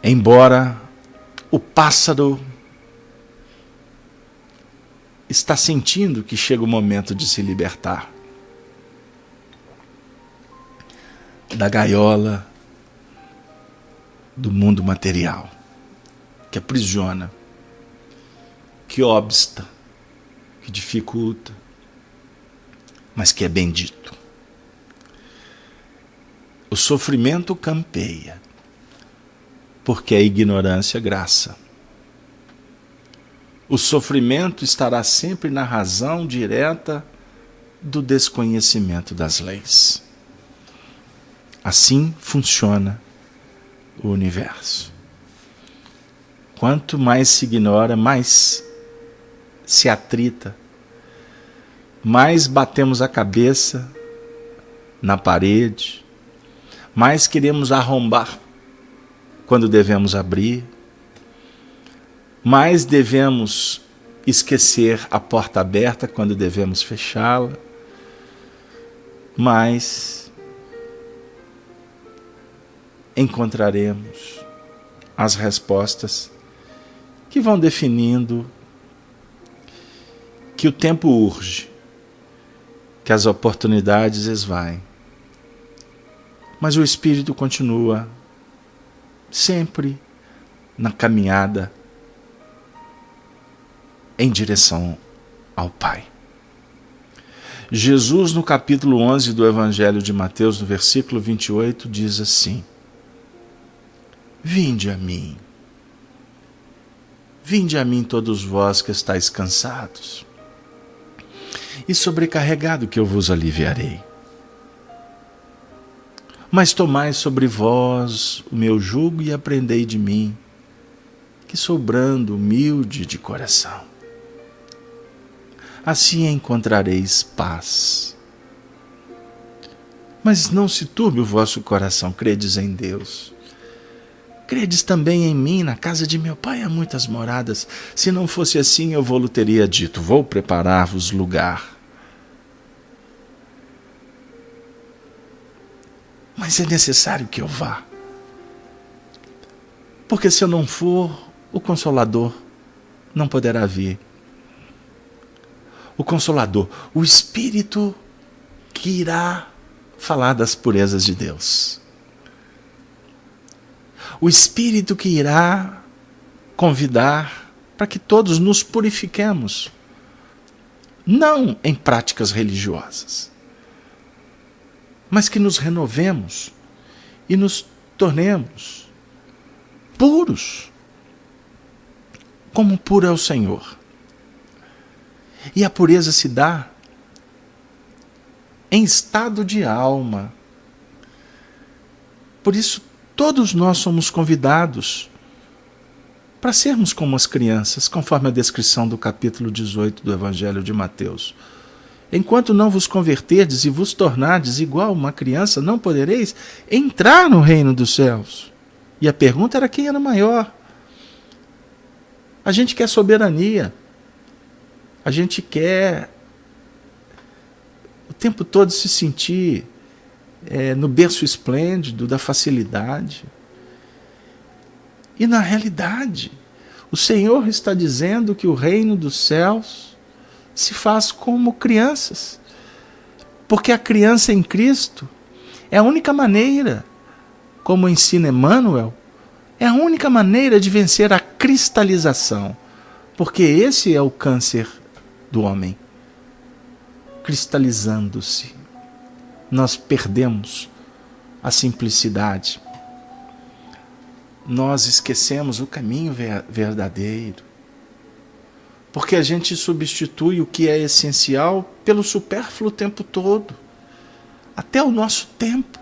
Embora o pássaro está sentindo que chega o momento de se libertar da gaiola do mundo material, que aprisiona, que obsta, que dificulta, mas que é bendito. O sofrimento campeia, porque a ignorância é graça. O sofrimento estará sempre na razão direta do desconhecimento das leis. Assim funciona o universo. Quanto mais se ignora, mais se atrita, mais batemos a cabeça na parede, mais queremos arrombar quando devemos abrir, mais devemos esquecer a porta aberta quando devemos fechá-la, mais encontraremos as respostas que vão definindo que o tempo urge, que as oportunidades esvaem. Mas o espírito continua sempre na caminhada em direção ao Pai. Jesus, no capítulo 11 do Evangelho de Mateus, no versículo 28, diz assim: Vinde a mim todos vós que estáis cansados e sobrecarregado, que eu vos aliviarei. Mas tomai sobre vós o meu jugo e aprendei de mim, que sou brando, humilde de coração. Assim encontrareis paz. Mas não se turbe o vosso coração, credes em Deus. Credes também em mim, na casa de meu Pai há muitas moradas. Se não fosse assim, eu vou-lhe teria dito, vou preparar-vos lugar. Mas é necessário que eu vá. Porque se eu não for, o Consolador não poderá vir. O Consolador, o Espírito que irá falar das purezas de Deus. O Espírito que irá convidar para que todos nos purifiquemos. Não em práticas religiosas, mas que nos renovemos e nos tornemos puros, como puro é o Senhor. E a pureza se dá em estado de alma. Por isso, todos nós somos convidados para sermos como as crianças, conforme a descrição do capítulo 18 do Evangelho de Mateus. Enquanto não vos converterdes e vos tornardes igual a uma criança, não podereis entrar no reino dos céus. E a pergunta era quem era maior. A gente quer soberania. A gente quer o tempo todo se sentir no berço esplêndido da facilidade. E na realidade, o Senhor está dizendo que o reino dos céus se faz como crianças. Porque a criança em Cristo é a única maneira, como ensina Emmanuel, é a única maneira de vencer a cristalização. Porque esse é o câncer do homem. Cristalizando-se. Nós perdemos a simplicidade. Nós esquecemos o caminho verdadeiro. Porque a gente substitui o que é essencial pelo supérfluo o tempo todo. Até o nosso tempo.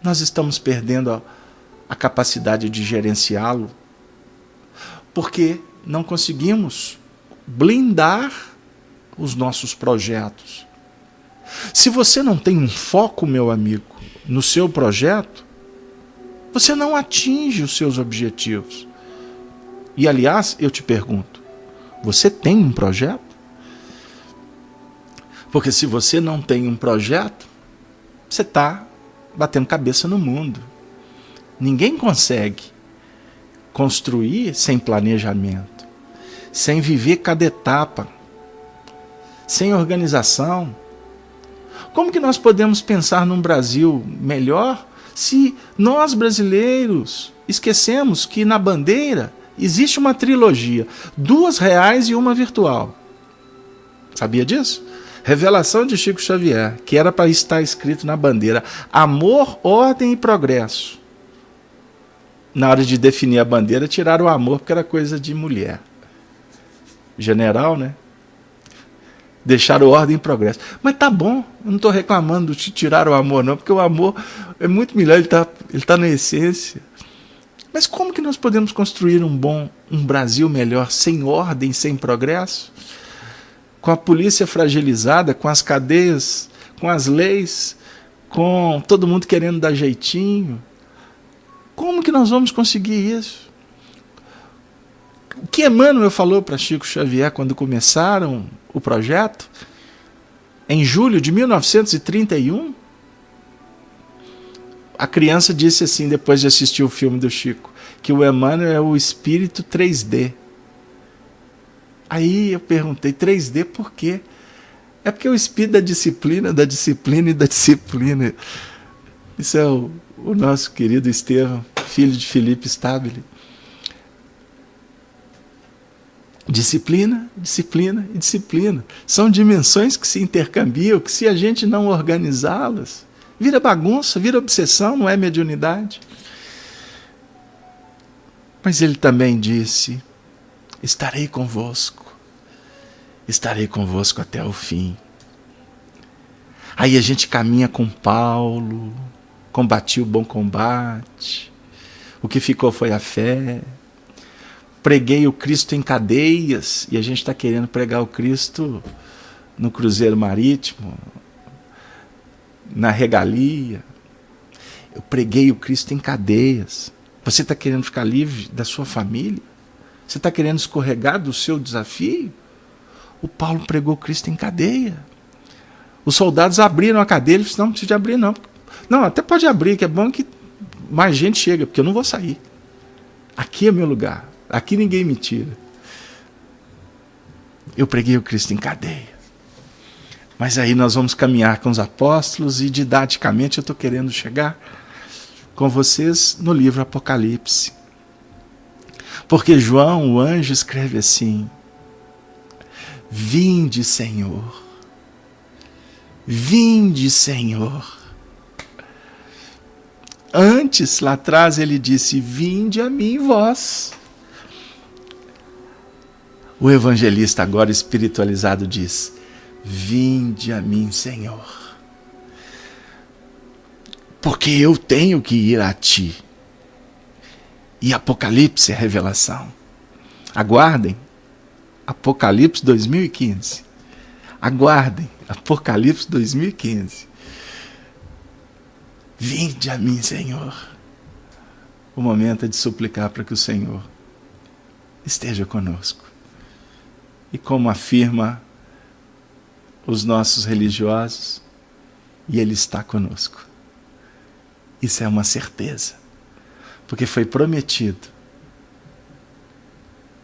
Nós estamos perdendo a capacidade de gerenciá-lo. Porque não conseguimos blindar os nossos projetos. Se você não tem um foco, meu amigo, no seu projeto, você não atinge os seus objetivos. E, aliás, eu te pergunto, você tem um projeto? Porque se você não tem um projeto, você está batendo cabeça no mundo. Ninguém consegue construir sem planejamento, sem viver cada etapa, sem organização. Como que nós podemos pensar num Brasil melhor se nós brasileiros esquecemos que na bandeira existe uma trilogia, 2 reais e uma virtual? Sabia disso? Revelação de Chico Xavier, que era para estar escrito na bandeira: amor, ordem e progresso. Na hora de definir a bandeira, tiraram o amor porque era coisa de mulher. General, né? Deixaram ordem e progresso. Mas tá bom, eu não estou reclamando de tirar o amor, não, porque o amor é muito melhor, ele tá na essência. Mas como que nós podemos construir um Brasil melhor sem ordem, sem progresso? Com a polícia fragilizada, com as cadeias, com as leis, com todo mundo querendo dar jeitinho. Como que nós vamos conseguir isso? O que Emmanuel falou para Chico Xavier quando começaram o projeto, em julho de 1931, a criança disse assim, depois de assistir o filme do Chico, que o Emmanuel é o espírito 3D. Aí eu perguntei, 3D por quê? É porque é o espírito da disciplina e da disciplina. Isso é o nosso querido Estevão, filho de Felipe Stabile. Disciplina, disciplina e disciplina. São dimensões que se intercambiam, que se a gente não organizá-las, vira bagunça, vira obsessão, não é mediunidade. Mas ele também disse, estarei convosco até o fim. Aí a gente caminha com Paulo, combati o bom combate, o que ficou foi a fé. Preguei o Cristo em cadeias, e a gente está querendo pregar o Cristo no cruzeiro marítimo, na regalia. Eu preguei o Cristo em cadeias. Você está querendo ficar livre da sua família? Você está querendo escorregar do seu desafio? O Paulo pregou o Cristo em cadeia. Os soldados abriram a cadeia, ele disse, não precisa de abrir não. Não, até pode abrir, que é bom que mais gente chega, porque eu não vou sair. Aqui é meu lugar. Aqui ninguém me tira. Eu preguei o Cristo em cadeia. Mas aí nós vamos caminhar com os apóstolos e didaticamente eu estou querendo chegar com vocês no livro Apocalipse. Porque João, o anjo, escreve assim: vinde, Senhor. Vinde, Senhor. Antes, lá atrás, ele disse, vinde a mim, vós. O evangelista, agora espiritualizado, diz, vinde a mim, Senhor. Porque eu tenho que ir a ti. E Apocalipse é revelação. Aguardem. Apocalipse 2015. Aguardem. Apocalipse 2015. Vinde a mim, Senhor. O momento é de suplicar para que o Senhor esteja conosco. E como afirma os nossos religiosos, e Ele está conosco. Isso é uma certeza, porque foi prometido: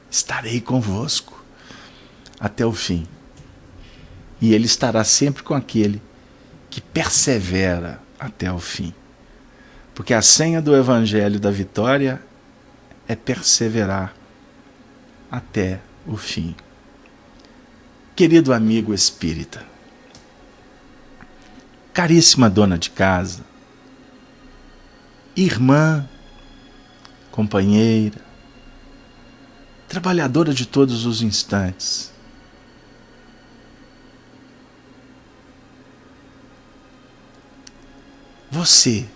estarei convosco até o fim. E Ele estará sempre com aquele que persevera até o fim. Porque a senha do Evangelho da vitória é perseverar até o fim. Querido amigo espírita, caríssima dona de casa, irmã, companheira, trabalhadora de todos os instantes, você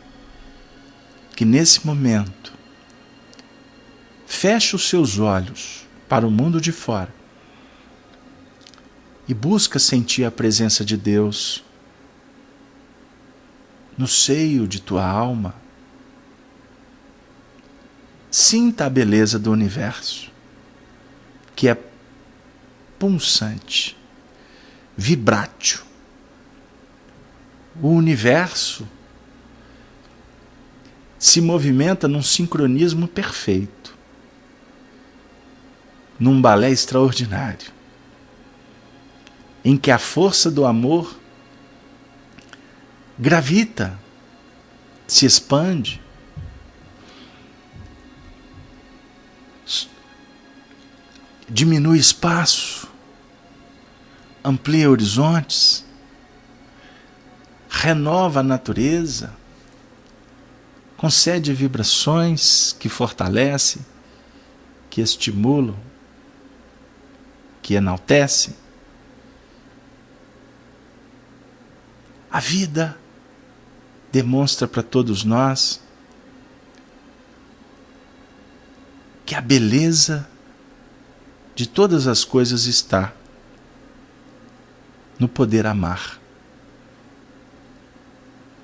que nesse momento fecha os seus olhos para o mundo de fora e busca sentir a presença de Deus no seio de tua alma, sinta a beleza do universo, que é pulsante, vibrátil. O universo se movimenta num sincronismo perfeito, num balé extraordinário, em que a força do amor gravita, se expande, diminui espaço, amplia horizontes, renova a natureza, concede vibrações que fortalecem, que estimulam, que enaltecem. A vida demonstra para todos nós que a beleza de todas as coisas está no poder amar.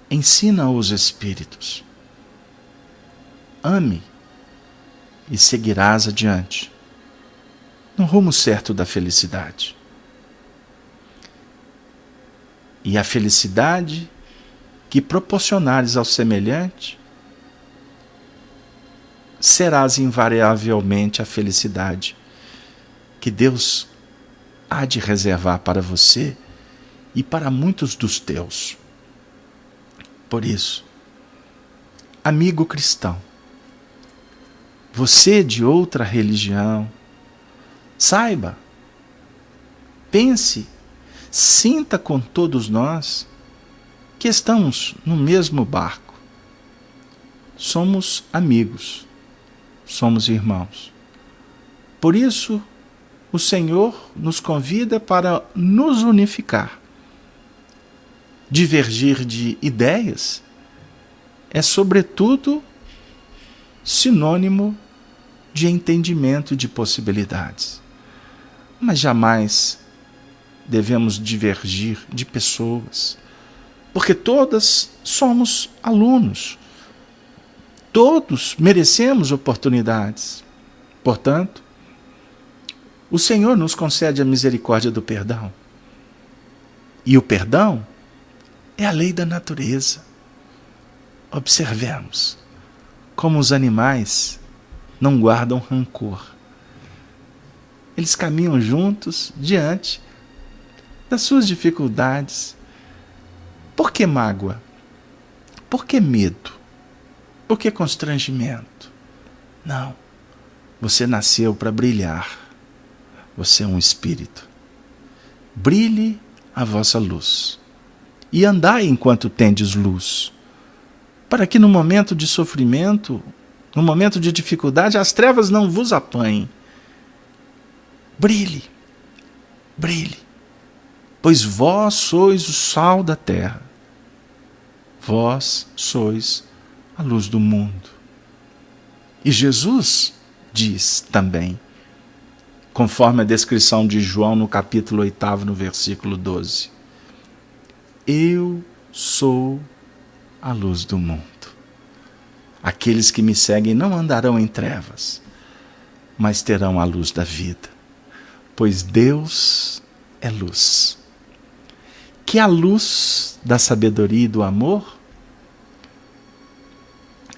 Ensina os espíritos. Ame e seguirás adiante, no rumo certo da felicidade. E a felicidade que proporcionares ao semelhante, serás invariavelmente a felicidade que Deus há de reservar para você e para muitos dos teus. Por isso, amigo cristão, você de outra religião, saiba, pense, sinta com todos nós que estamos no mesmo barco. Somos amigos, somos irmãos. Por isso, o Senhor nos convida para nos unificar. Divergir de ideias é, sobretudo, sinônimo de entendimento de possibilidades. Mas jamais devemos divergir de pessoas, porque todas somos alunos. Todos merecemos oportunidades. Portanto, o Senhor nos concede a misericórdia do perdão. E o perdão é a lei da natureza. Observemos como os animais não guardam rancor. Eles caminham juntos diante das suas dificuldades. Por que mágoa? Por que medo? Por que constrangimento? Não. Você nasceu para brilhar. Você é um espírito. Brilhe a vossa luz. E andai enquanto tendes luz, para que no momento de sofrimento, no momento de dificuldade, as trevas não vos apanhem. Brilhe, brilhe, pois vós sois o sal da terra. Vós sois a luz do mundo. E Jesus diz também, conforme a descrição de João no capítulo 8, no versículo 12, eu sou a luz do mundo. Aqueles que me seguem não andarão em trevas, mas terão a luz da vida. pois Deus é luz. Que a luz da sabedoria e do amor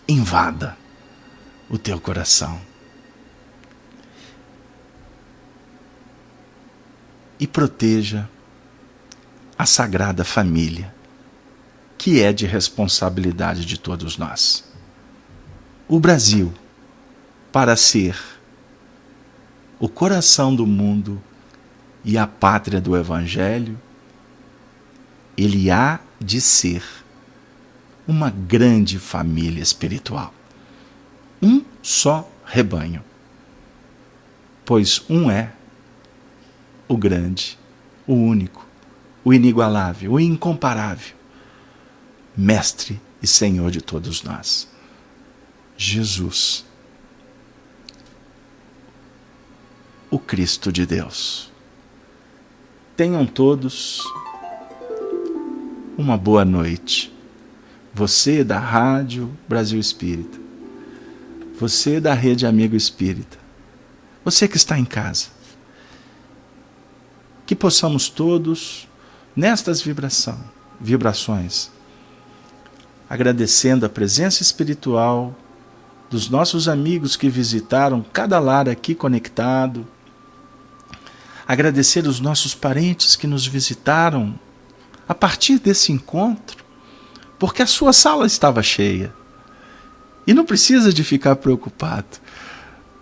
invada o teu coração e proteja a Sagrada Família, que é de responsabilidade de todos nós. O Brasil, para ser o coração do mundo e a pátria do Evangelho, ele há de ser uma grande família espiritual. Um só rebanho. Pois um é o grande, o único, o inigualável, o incomparável, Mestre e Senhor de todos nós, Jesus, o Cristo de Deus. Tenham todos uma boa noite. Você da Rádio Brasil Espírita, você da Rede Amigo Espírita, você que está em casa, que possamos todos, nestas vibrações, agradecendo a presença espiritual dos nossos amigos que visitaram cada lar aqui conectado, agradecer os nossos parentes que nos visitaram a partir desse encontro, porque a sua sala estava cheia. E não precisa de ficar preocupado,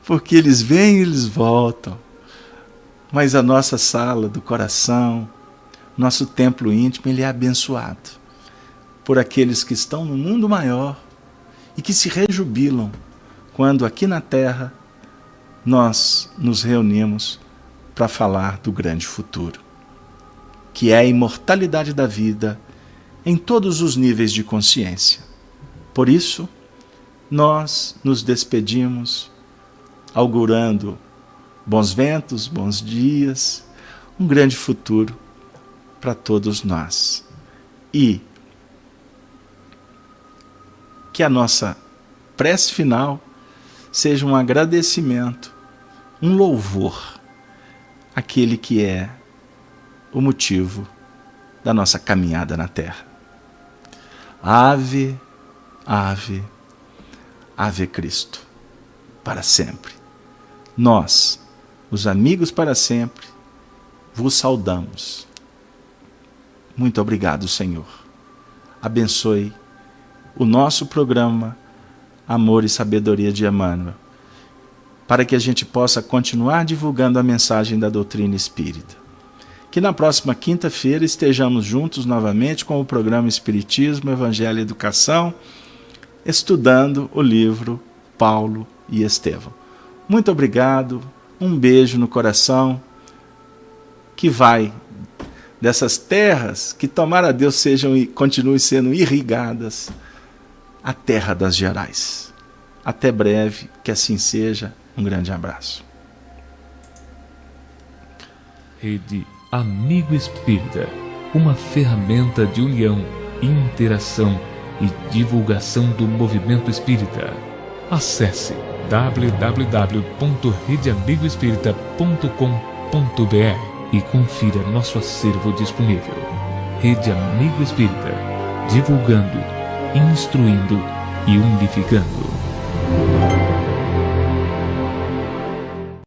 porque eles vêm e eles voltam. Mas a nossa sala do coração, nosso templo íntimo, ele é abençoado por aqueles que estão no mundo maior e que se rejubilam quando aqui na Terra nós nos reunimos para falar do grande futuro, que é a imortalidade da vida em todos os níveis de consciência. Por isso, nós nos despedimos, augurando bons ventos, bons dias, um grande futuro para todos nós. E que a nossa prece final seja um agradecimento, um louvor àquele que é o motivo da nossa caminhada na Terra. Ave, ave, ave Cristo, para sempre. Nós, os amigos para sempre, vos saudamos. Muito obrigado, Senhor. Abençoe o nosso programa Amor e Sabedoria de Emmanuel, para que a gente possa continuar divulgando a mensagem da doutrina espírita. Que na próxima quinta-feira estejamos juntos novamente com o programa Espiritismo, Evangelho e Educação, estudando o livro Paulo e Estevão. Muito obrigado, um beijo no coração, que vai dessas terras que tomara Deus sejam e continuem sendo irrigadas, a terra das Gerais. Até breve, que assim seja. Um grande abraço. Rede Amigo Espírita, uma ferramenta de união, interação e divulgação do movimento espírita. Acesse www.redeamigoespírita.com.br e confira nosso acervo disponível. Rede Amigo Espírita, divulgando, instruindo e unificando.